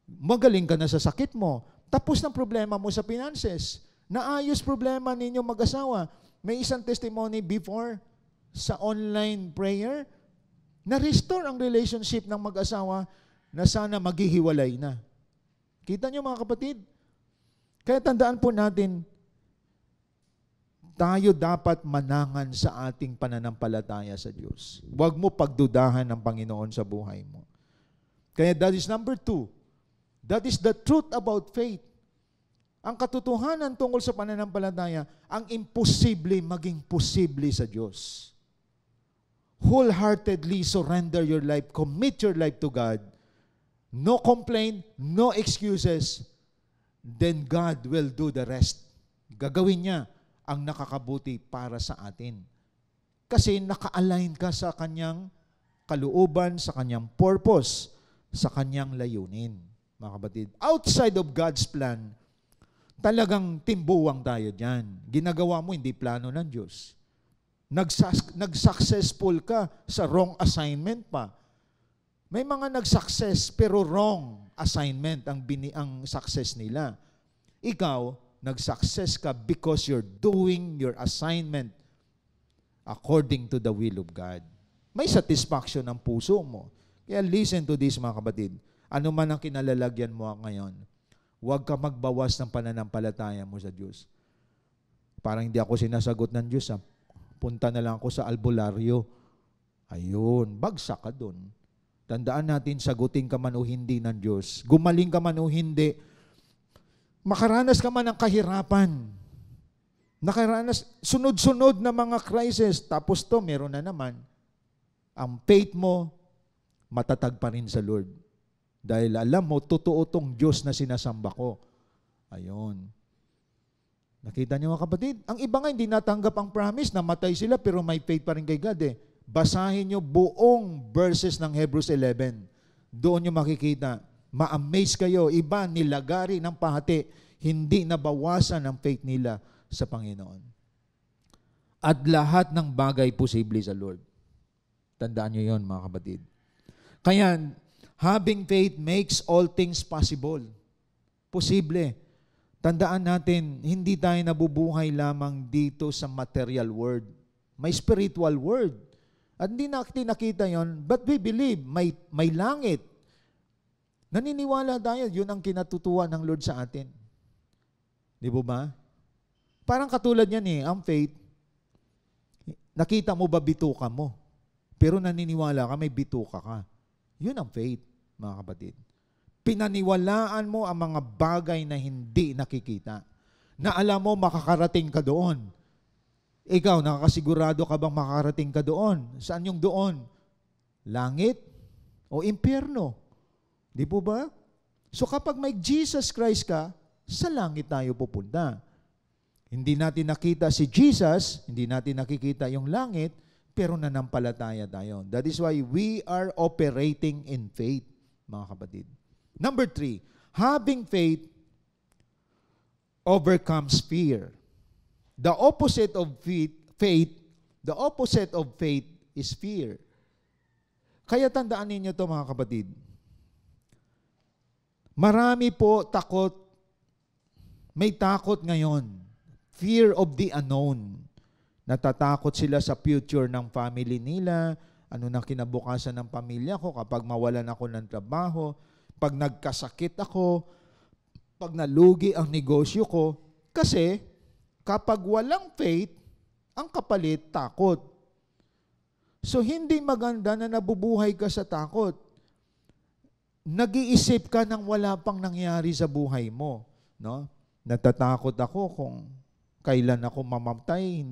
magaling ka na sa sakit mo. Tapos ng problema mo sa finances. Naayos problema ninyo mag-asawa. May isang testimony before sa online prayer, na-restore ang relationship ng mag-asawa na sana maghihiwalay na. Kita niyo mga kapatid? Kaya tandaan po natin, tayo dapat manangan sa ating pananampalataya sa Diyos. Huwag mo pagdudahan ng Panginoon sa buhay mo. Kaya that is number 2. That is the truth about faith. ang katotohanan tungkol sa pananampalataya, ang imposible maging posible sa Diyos. Wholeheartedly surrender your life, commit your life to God, no complaint, no excuses, then God will do the rest. Gagawin niya ang nakakabuti para sa atin. Kasi naka-align ka sa kanyang kalooban, sa kanyang purpose, sa kanyang layunin. Mga kapatid, outside of God's plan, talagang timbuwang tayo dyan. Ginagawa mo, hindi plano ng Diyos. Nag-successful ka sa wrong assignment pa. May mga nag-success pero wrong assignment ang success nila. Ikaw, nag-success ka because you're doing your assignment according to the will of God. May satisfaction ang puso mo. Kaya listen to this, mga kapatid. Ano man ang kinalalagyan mo ngayon, huwag ka magbawas ng pananampalataya mo sa Diyos. Parang hindi ako sinasagot ng Diyos. Punta na lang ako sa albularyo. Ayun, bagsak ka dun. Tandaan natin, sagutin ka man o hindi ng Diyos. Gumaling ka man o hindi. Makaranas ka man ng kahirapan. Nakaranas, sunod-sunod na mga crisis. Tapos to, meron na naman. Ang faith mo, matatag pa rin sa Lord. Dahil alam mo, totoo tong Diyos na sinasamba ko. Ayun. Nakita niyo mga kapatid? Ang iba nga hindi natanggap ang promise, namatay sila pero may faith pa rin kay God eh. Basahin niyo buong verses ng Hebrews 11. Doon niyo makikita. Ma-amaze kayo. Iba nilagari ng pahati. Hindi nabawasan ang faith nila sa Panginoon. At lahat ng bagay posible sa Lord. Tandaan niyo yon mga kapatid. Kaya, having faith makes all things possible. Posible. Tandaan natin, hindi tayo nabubuhay lamang dito sa material world. May spiritual world. At hindi natin nakita yon, but we believe, may langit. Naniniwala tayo, yun ang kinatutuwa ng Lord sa atin. Di ba? Parang katulad yan ang faith. Nakita mo ba bituka mo? Pero naniniwala ka, may bituka ka. Yun ang faith, mga kapatid. Pinaniwalaan mo ang mga bagay na hindi nakikita. Na alam mo, makakarating ka doon. Ikaw, nakakasigurado ka bang makakarating ka doon? Saan yung doon? Langit o impyerno? Di po ba? So kapag may Jesus Christ ka, sa langit tayo pupunta. Hindi natin nakita si Jesus, hindi natin nakikita yung langit, pero nanampalataya tayo. That is why we are operating in faith, mga kapatid. Number 3, having faith overcomes fear. The opposite of faith is fear. Kaya tandaan ninyo ito mga kapatid. Marami po takot. May takot ngayon. Fear of the unknown. Natatakot sila sa future ng family nila. Ano na kinabukasan ng pamilya ko kapag mawalan ako ng trabaho. Pag nagkasakit ako. Pag nalugi ang negosyo ko. Kasi kapag walang faith, ang kapalit, takot. So hindi maganda na nabubuhay ka sa takot. Nag-iisip ka nang wala pang nangyari sa buhay mo. No? Natatakot ako kung kailan ako mamatay,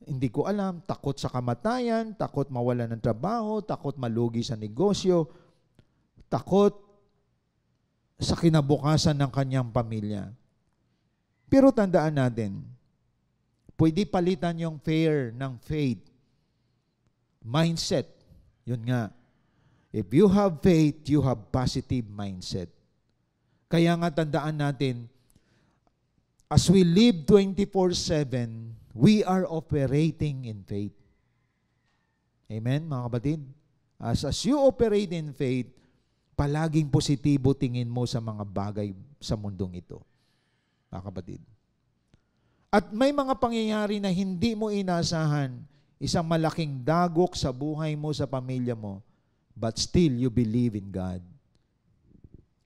hindi ko alam, takot sa kamatayan, takot mawala ng trabaho, takot malugi sa negosyo, takot sa kinabukasan ng kanyang pamilya. Pero tandaan natin, pwede palitan yung fear ng faith. Mindset. Yun nga. If you have faith, you have positive mindset. Kaya nga tandaan natin, as we live 24/7, we are operating in faith. Amen, mga kapatid? As you operate in faith, palaging positibo tingin mo sa mga bagay sa mundong ito. Mga kapatid. At may mga pangyayari na hindi mo inasahan, isang malaking dagok sa buhay mo, sa pamilya mo, but still you believe in God.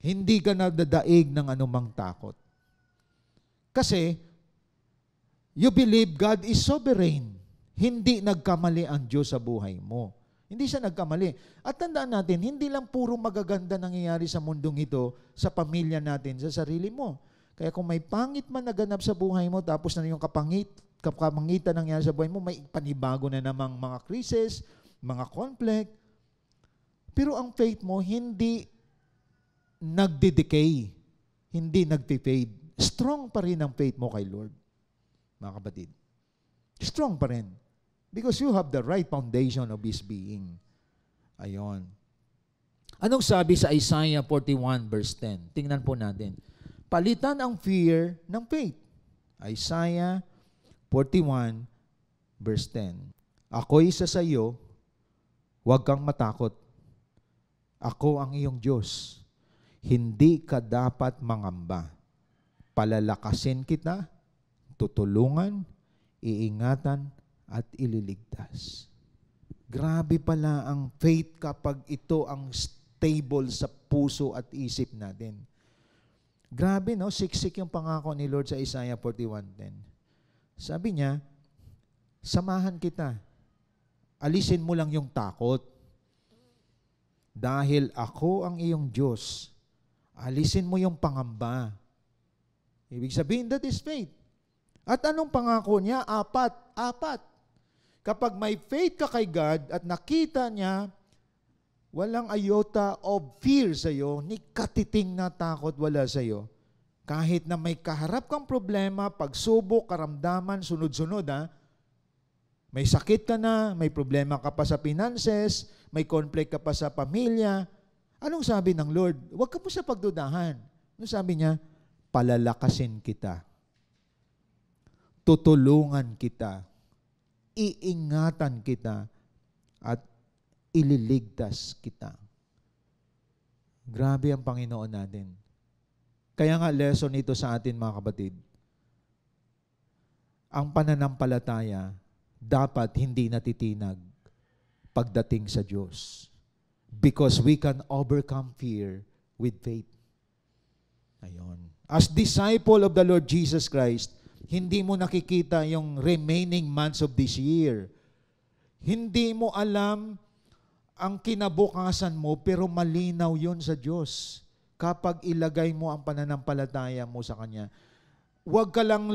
Hindi ka nadadaig ng anumang takot. Kasi, you believe God is sovereign. Hindi nagkamali ang Diyos sa buhay mo. Hindi siya nagkamali. At tandaan natin, hindi lang puro magaganda nangyayari sa mundong ito, sa pamilya natin, sa sarili mo. Kaya kung may pangit man naganap sa buhay mo, tapos na yung kapangitan nangyari sa buhay mo, may panibago na namang mga krisis, mga conflict. Pero ang faith mo, hindi nagde-decay, hindi nagpe-fade. Strong pa rin ang faith mo kay Lord, mga kapatid. Strong pa rin. Because you have the right foundation of His being. Ayon. Anong sabi sa Isaiah 41 verse 10? Tingnan po natin. Palitan ang fear ng faith. Isaiah 41 verse 10. Ako'y isa sa iyo, huwag kang matakot. Ako ang iyong Diyos. Hindi ka dapat mangamba. Palalakasin kita, tutulungan, iingatan, at ililigtas. Grabe pala ang faith kapag ito ang stable sa puso at isip natin. Grabe, no? Siksik yung pangako ni Lord sa Isaiah 41:10. Sabi niya, samahan kita. Alisin mo lang yung takot. Dahil ako ang iyong Diyos, alisin mo yung pangamba. Ibig sabihin, that is faith. At anong pangako niya? Apat. Kapag may faith ka kay God at nakita niya, walang iota of fear sa iyo, ni katiting na takot wala sa iyo. Kahit na may kaharap kang problema, pagsubok, karamdaman, sunod-sunod may sakit ka na, may problema ka pa sa finances, may conflict ka pa sa pamilya. Anong sabi ng Lord? Huwag ka po sa pagdudahan. Anong sabi niya? Palalakasin kita. Tutulungan kita. Iingatan kita. At ililigtas kita. Grabe ang Panginoon natin. Kaya nga lesson nito sa atin mga kapatid. Ang pananampalataya dapat hindi natitinag pagdating sa Diyos. Because we can overcome fear with faith. Ayon. As disciple of the Lord Jesus Christ, hindi mo nakikita yung remaining months of this year. Hindi mo alam ang kinabukasan mo, pero malinaw yun sa Diyos. Kapag ilagay mo ang pananampalataya mo sa Kanya, huwag ka lang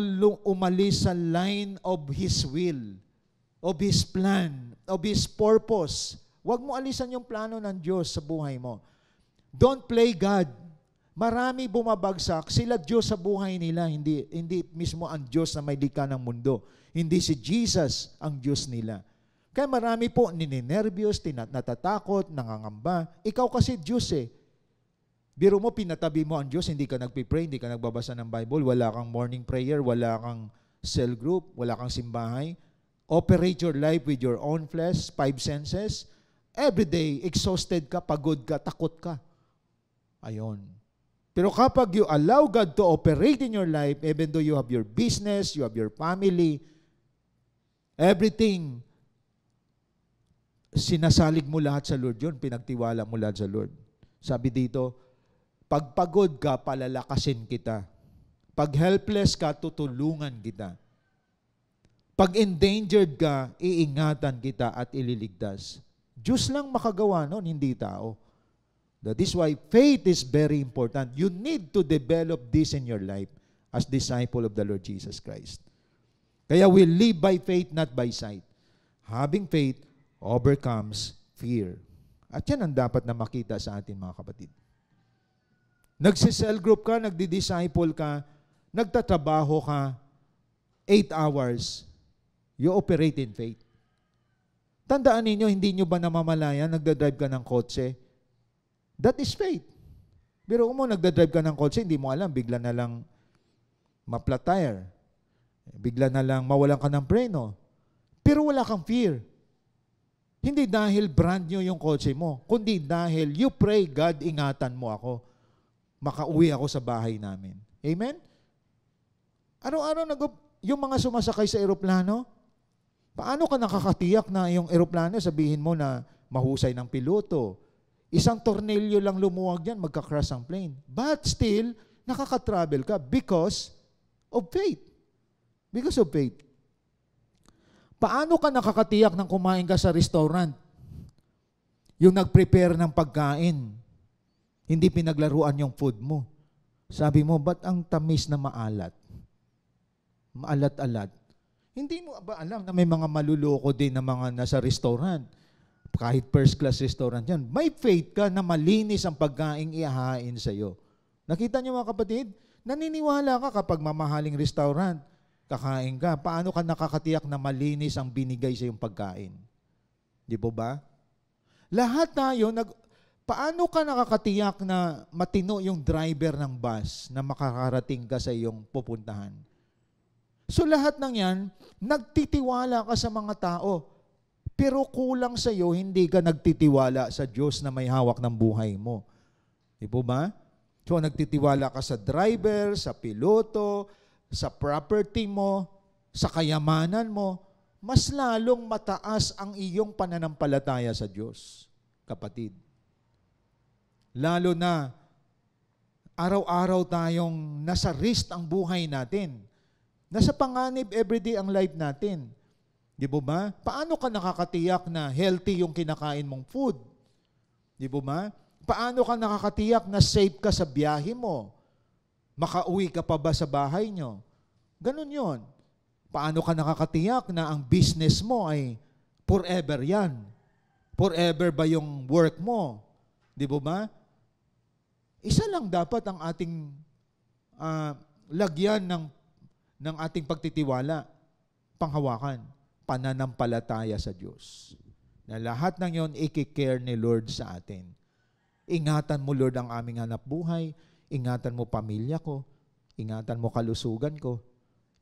umalis sa line of His will, of His plan, of His purpose. Huwag mo alisan yung plano ng Diyos sa buhay mo. Don't play God. Marami bumabagsak, sila Diyos sa buhay nila, hindi mismo ang Diyos na may likha ng mundo. Hindi si Jesus ang Diyos nila. Kaya marami po nininervyos, natatakot, nangangamba. Ikaw kasi Diyos eh. Biro mo, pinatabi mo ang Diyos, hindi ka nagpipray, hindi ka nagbabasa ng Bible, wala kang morning prayer, wala kang cell group, wala kang simbahay. Operate your life with your own flesh, 5 senses. Every day, exhausted ka, pagod ka, takot ka. Ayon. Pero kapag you allow God to operate in your life, even though you have your business, you have your family, everything, sinasalig mo lahat sa Lord yun, pinagtiwala mo lahat sa Lord. Sabi dito, pag pagod ka, palalakasin kita. Pag helpless ka, tutulungan kita. Pag endangered ka, iingatan kita at ililigtas. Diyos lang makagawa nun, hindi tao. That is why faith is very important. You need to develop this in your life as disciple of the Lord Jesus Christ. Kaya we live by faith, not by sight. Having faith overcomes fear. At yan ang dapat na makita sa atin mga kapatid. Nagsi-cell group ka, nagdi-disciple ka, nagtatrabaho ka, 8 hours, you operate in faith. Tandaan ninyo, hindi nyo ba namamalayan, nagdadrive ka ng kotse? That is faith. Pero kung nagdadrive ka ng kotse, hindi mo alam, bigla na lang ma-flat tire. Bigla na lang mawalan ka ng preno. Pero wala kang fear. Hindi dahil brand new yung kotse mo, kundi dahil you pray, God, ingatan mo ako. Makauwi ako sa bahay namin. Amen? Araw-araw yung mga sumasakay sa eroplano, paano ka nakakatiyak na yung eroplano, sabihin mo na mahusay ng piloto, isang tornilyo lang lumuwag dyan, magka-crash ang plane. But still, nakaka-travel ka because of faith. Because of faith. Paano ka nakakatiyak nang kumain ka sa restaurant? Yung nag-prepare ng pagkain, hindi pinaglaruan yung food mo. Sabi mo, ba't ang tamis na maalat? Maalat-alat. Hindi mo ba alam na may mga maluloko din na mga nasa restaurant? Kahit first class restaurant yan. May faith ka na malinis ang pagkain ihahain sa iyo. Nakita niyo mga kapatid? Naniniwala ka kapag mamahaling restaurant, kakain ka. Paano ka nakakatiyak na malinis ang binigay sa iyong pagkain? Di po ba? Lahat tayo, paano ka nakakatiyak na matino yung driver ng bus na makakarating ka sa iyong pupuntahan? So lahat ng yan, nagtitiwala ka sa mga tao. Pero kulang sa iyo, hindi ka nagtitiwala sa Diyos na may hawak ng buhay mo. Di po ba? So nagtitiwala ka sa driver, sa piloto, sa property mo, sa kayamanan mo, mas lalong mataas ang iyong pananampalataya sa Diyos, kapatid. Lalo na, araw-araw tayong nasa risk ang buhay natin. Nasa panganib everyday ang life natin. Di po ba? Paano ka nakakatiyak na healthy yung kinakain mong food? Di po ba? Paano ka nakakatiyak na safe ka sa biyahe mo? Makauwi ka pa ba sa bahay nyo? Ganun yon. Paano ka nakakatiyak na ang business mo ay forever yan? Forever ba yung work mo? Di po ba? Isa lang dapat ang ating lagyan ng ating pagtitiwala, panghawakan, pananampalataya sa Diyos. Na lahat ng yon i-care ni Lord sa atin. Ingatan mo, Lord, ang aming hanap buhay. Ingatan mo pamilya ko. Ingatan mo kalusugan ko.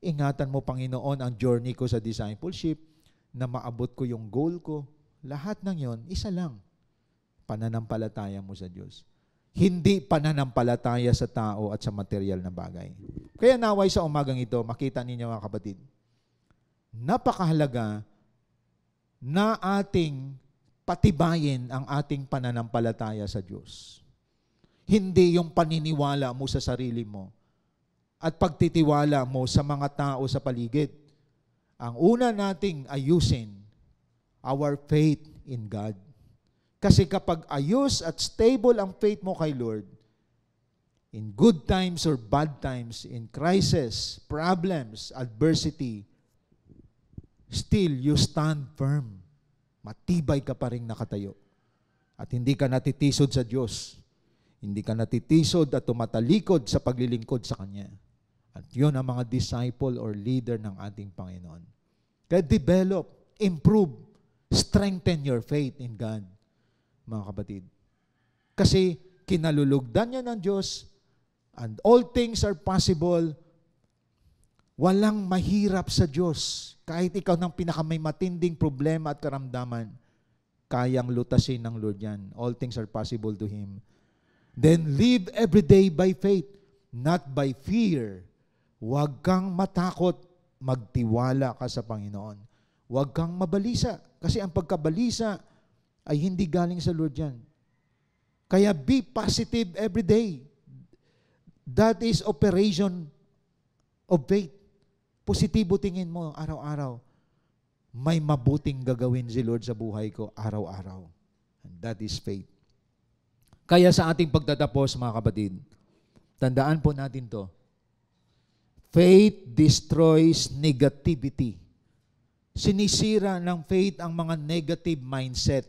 Ingatan mo, Panginoon, ang journey ko sa discipleship na maabot ko yung goal ko. Lahat ng yon, isa lang. Pananampalataya mo sa Diyos. Hindi pananampalataya sa tao at sa material na bagay. Kaya naway sa umagang ito, makita ninyo mga kapatid, napakahalaga na ating patibayin ang ating pananampalataya sa Diyos. Hindi yung paniniwala mo sa sarili mo at pagtitiwala mo sa mga tao sa paligid. Ang una nating ayusin, our faith in God. Kasi kapag ayos at stable ang faith mo kay Lord, in good times or bad times, in crisis, problems, adversity, still you stand firm. Matibay ka pa rin nakatayo. At hindi ka natitisod sa Diyos. Hindi ka natitisod at tumatalikod sa paglilingkod sa Kanya. At yun ang mga disciple or leader ng ating Panginoon. Kaya develop, improve, strengthen your faith in God, mga kapatid. Kasi kinalulugdan niya ng Diyos and all things are possible. Walang mahirap sa Diyos. Kahit ikaw ng pinakamay matinding problema at karamdaman, kayang lutasin ng Lord yan. All things are possible to Him. Then live every day by faith, not by fear. Huwag kang matakot, magtiwala ka sa Panginoon. Huwag kang mabalisa. Kasi ang pagkabalisa ay hindi galing sa Lord yan. Kaya be positive every day. That is operation of faith. Positibo tingin mo araw-araw. May mabuting gagawin si Lord sa buhay ko araw-araw. And that is faith. Kaya sa ating pagtatapos, mga kapatid, tandaan po natin to. Faith destroys negativity. Sinisira ng faith ang mga negative mindset.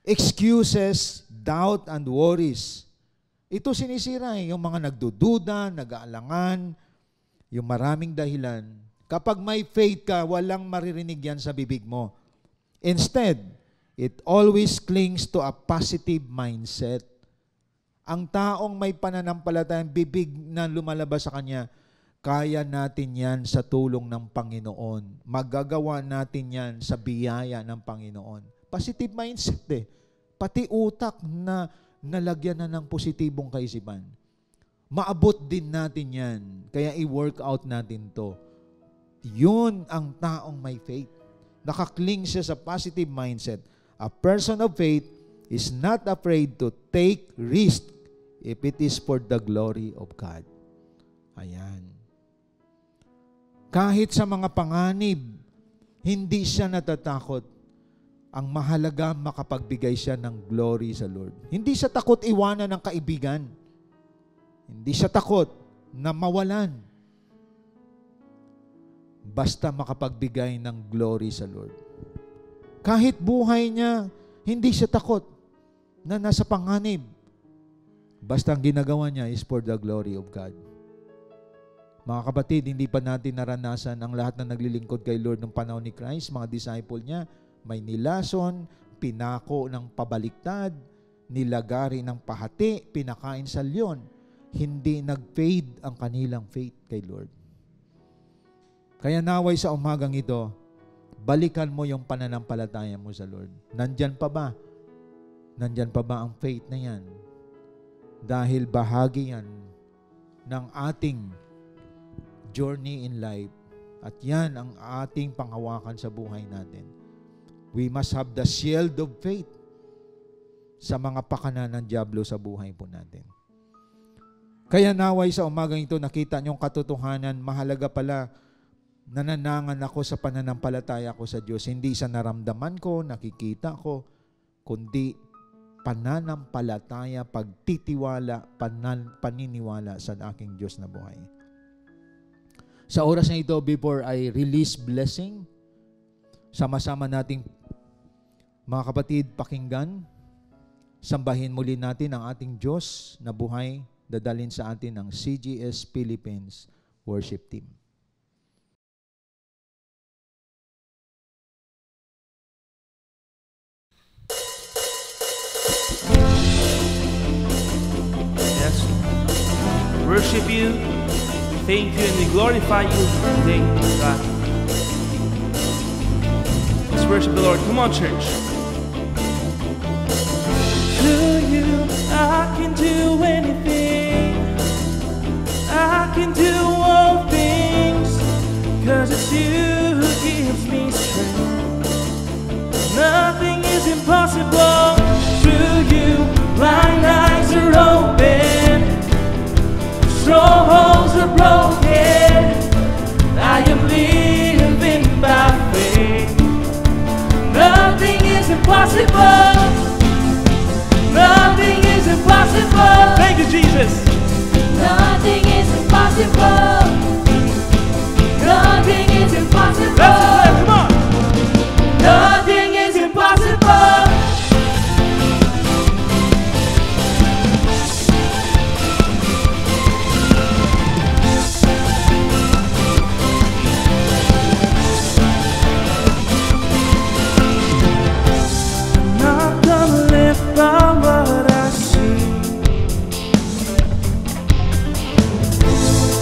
Excuses, doubt, and worries. Ito sinisira yung mga nagdududa, nag-aalangan, yung maraming dahilan. Kapag may faith ka, walang maririnig yan sa bibig mo. Instead, it always clings to a positive mindset. Ang taong may pananampalatayang bibig na lumalabas sa kanya, kaya natin yan sa tulong ng Panginoon. Magagawa natin yan sa biyaya ng Panginoon. Positive mindset eh. Pati utak na nalagyan na ng positibong kaisipan. Maabot din natin yan. Kaya i-work out natin to. Yun ang taong may faith. Nakakling siya sa positive mindset. A person of faith is not afraid to take risk if it is for the glory of God. Ayan. Kahit sa mga panganib, hindi siya natatakot. Ang mahalaga, makapagbigay siya ng glory sa Lord. Hindi siya takot iwanan ng kaibigan. Hindi siya takot na mawalan. Basta makapagbigay ng glory sa Lord. Kahit buhay niya, hindi siya takot na nasa panganib. Basta ang ginagawa niya is for the glory of God. Mga kapatid, hindi pa natin naranasan ang lahat na naglilingkod kay Lord ng panahon ni Christ, mga disciple niya, may nilason, pinako ng pabaliktad, nilagari ng pahati, pinakain sa leon. Hindi nag-fade ang kanilang faith kay Lord. Kaya naway sa umagang ito, balikan mo yung pananampalataya mo sa Lord. Nandyan pa ba? Nandyan pa ba ang faith na yan? Dahil bahagi yan ng ating journey in life. At yan ang ating panghawakan sa buhay natin. We must have the shield of faith sa mga pakanan ng dyablo sa buhay po natin. Kaya naway sa umagang ito, nakita niyong katotohanan, mahalaga pala, nananangan ako sa pananampalataya ko sa Diyos. Hindi sa naramdaman ko, nakikita ko, kundi pananampalataya, pagtitiwala, paniniwala sa aking Diyos na buhay. Sa oras na ito, before I release blessing, sama-sama nating mga kapatid pakinggan, sambahin muli natin ang ating Diyos na buhay, dadalhin sa atin ng CGS Philippines Worship Team. Yes. Worship you, thank you, and we glorify you today, God. Let's worship the Lord. Come on, church. Through you, I can do anything. I can do all things, 'cause it's you who gives me strength. Nothing is impossible. Through you, blind eyes are open, strongholds are broken. I am living by faith. Nothing is impossible. Nothing is impossible. Thank you, Jesus. Nothing is impossible. Nothing is impossible. Let's declare, come on. Nothing is impossible. I'm not gonna live by what I see.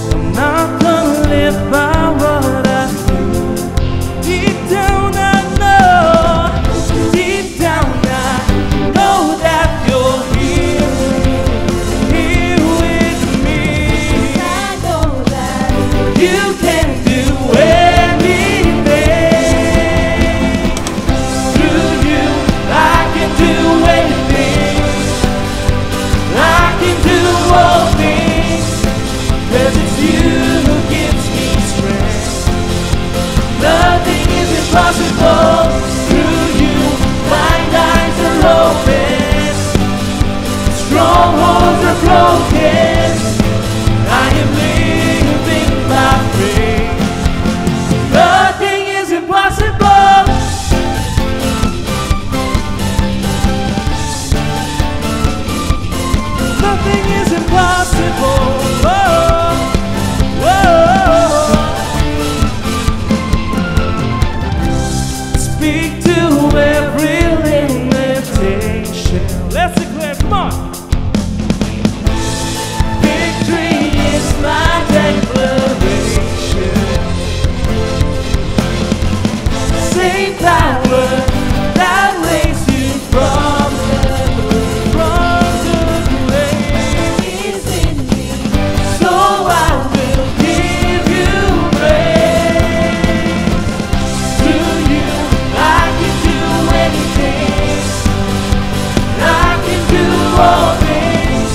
I'm not gonna live by what I feel. Deep down I know, deep down I know that you're here, here with me. I know that You can do anything. Through you, I can do anything. I can do all things, 'cause it's you who gives me strength. Nothing is impossible. Through you, blind eyes are open, strongholds are broken. I am living by faith. Nothing is impossible. Nothing is impossible. Whoa, whoa. Speak to every limitation. Let's declare, come on. Victory is my declaration. Same power that raised you from the grave is in me. so I will give you praise. Through you, I can do anything. I can do all things,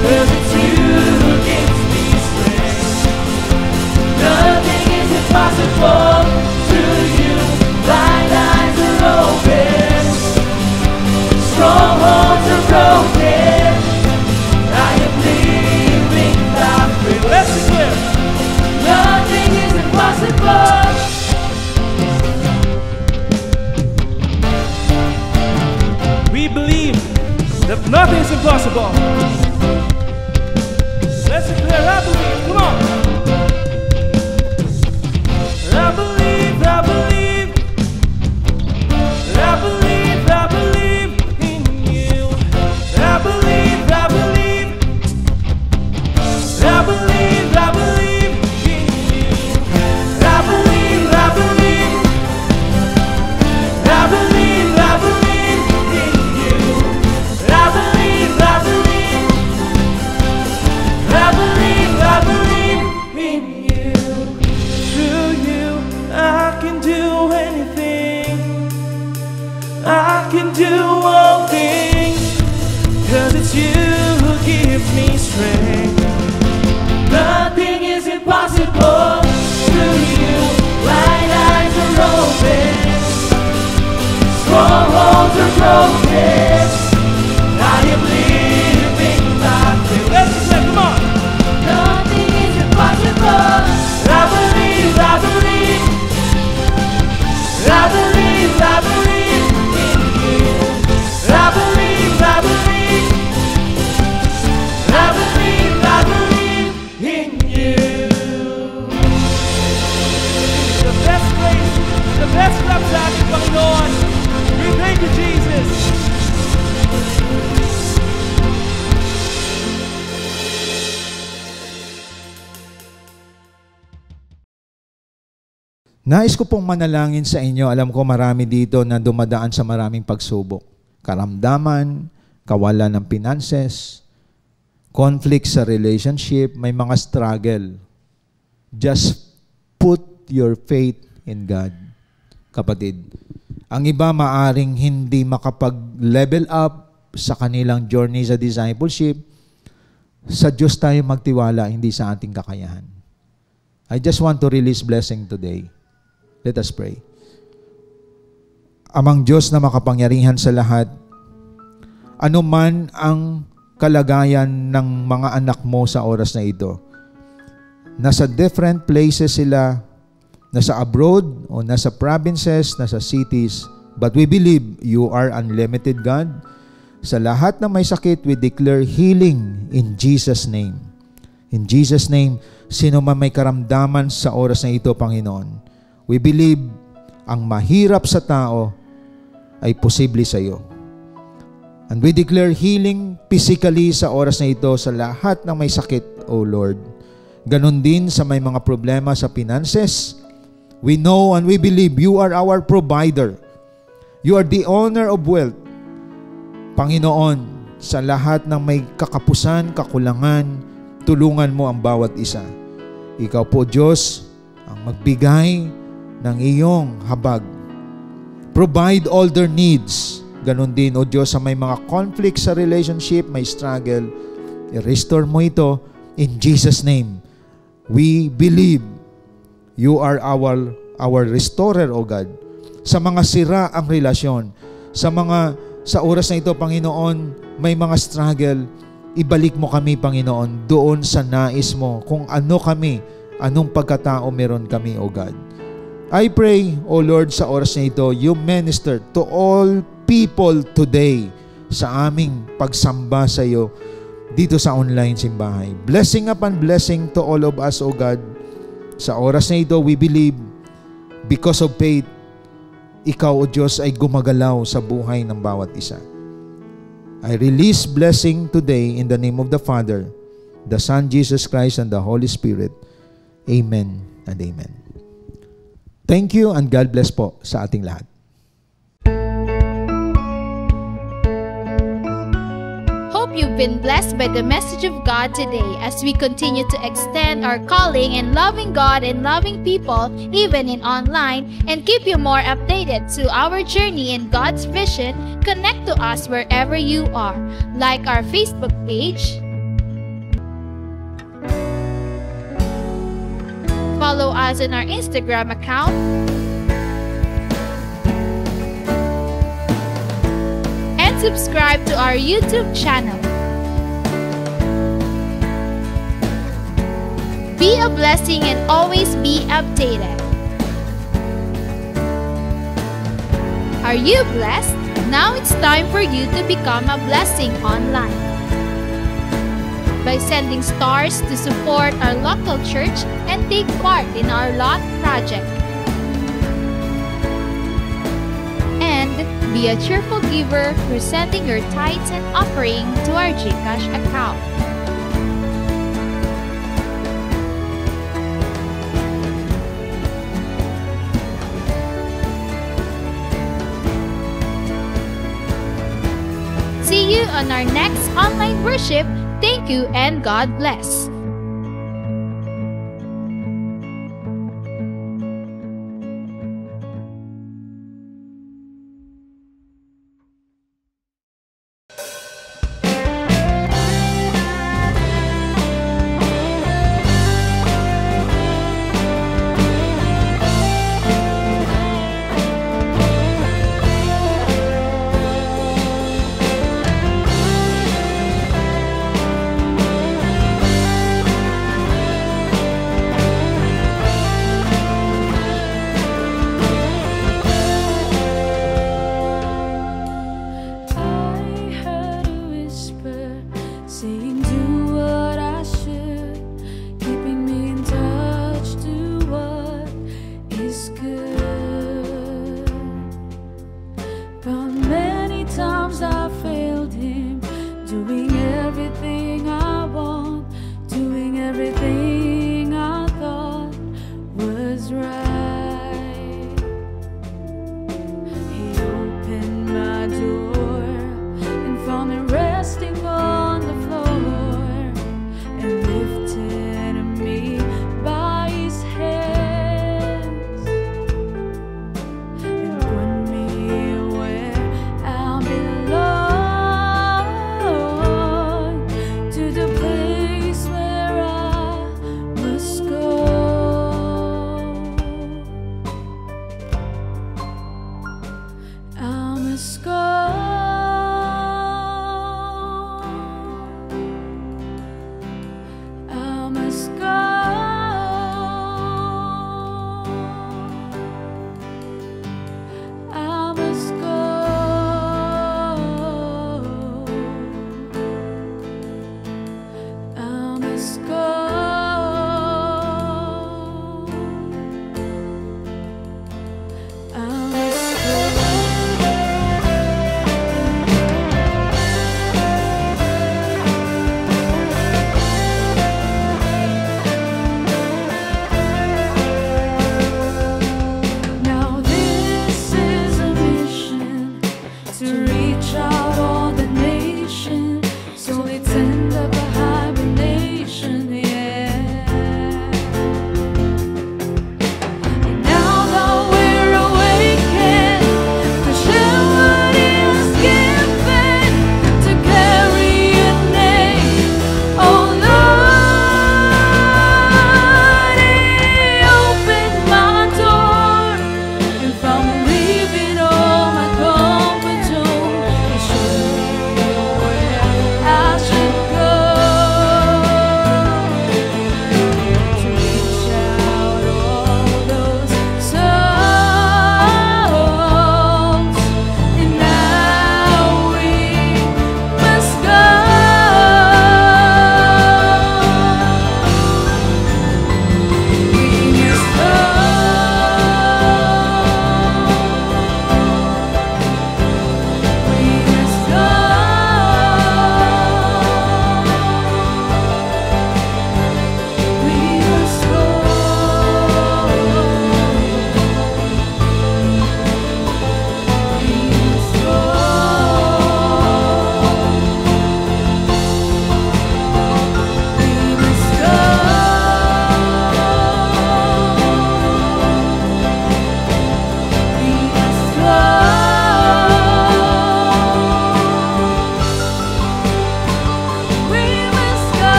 'cause it's you who gives me strength. Nothing is impossible. Through you, blind eyes are can do all things, 'cause it's you who gives me strength. Nothing is impossible through you. Blind eyes are open, strongholds are broken. I am living by faith. Let's say, come on. Nothing is impossible. I believe, I believe, I believe, I believe in you. I believe, I believe, I believe, I believe in you. The best place, the best love sa ating Panginoon. We thank you, Jesus. Nais ko pong manalangin sa inyo. Alam ko marami dito na dumadaan sa maraming pagsubok. Karamdaman, kawalan ng finances, conflict sa relationship, may mga struggle. Just put your faith in God, kapatid. Ang iba maaring hindi makapag-level up sa kanilang journey sa discipleship. Sa Diyos tayo magtiwala, hindi sa ating kakayahan. I just want to release blessing today. Let us pray. Amang Diyos na makapangyarihan sa lahat, ano man ang kalagayan ng mga anak mo sa oras na ito, nasa different places sila, nasa abroad o nasa provinces, nasa cities, but we believe you are unlimited God. Sa lahat na may sakit, we declare healing in Jesus' name. In Jesus' name, sino man may karamdaman sa oras na ito, Panginoon, we believe ang mahirap sa tao ay posible sa iyo. And we declare healing physically sa oras na ito sa lahat ng may sakit, O Lord. Ganon din sa may mga problema sa finances. We know and we believe you are our provider. You are the owner of wealth. Panginoon, sa lahat ng may kakapusan, kakulangan, tulungan mo ang bawat isa. Ikaw po, Diyos, ang magbigay ng iyong habag. Provide all their needs. Ganon din, O Diyos, sa may mga conflict sa relationship, may struggle, i-restore mo ito in Jesus' name. We believe you are our restorer, O God. Sa mga sira ang relasyon, sa oras na ito, Panginoon, may mga struggle, ibalik mo kami, Panginoon, doon sa nais mo, kung ano kami, anong pagkatao meron kami, O God. I pray, O Lord, sa oras na ito, you minister to all people today sa aming pagsamba sa iyo dito sa online simbahay. Blessing upon blessing to all of us, O God. Sa oras na ito, we believe, because of faith, ikaw, O Diyos, ay gumagalaw sa buhay ng bawat isa. I release blessing today in the name of the Father, the Son, Jesus Christ, and the Holy Spirit. Amen and amen. Thank you and God bless po sa ating lahat. Hope you've been blessed by the message of God today as we continue to extend our calling in loving God and loving people even in online, and keep you more updated to our journey in God's vision. Connect to us wherever you are. Like our Facebook page, follow us on our Instagram account, and subscribe to our YouTube channel. Be a blessing and always be updated. Are you blessed? Now it's time for you to become a blessing online by sending stars to support our local church and take part in our LOT project. And be a cheerful giver through sending your tithes and offering to our GCash account. See you on our next online worship. Thank you and God bless.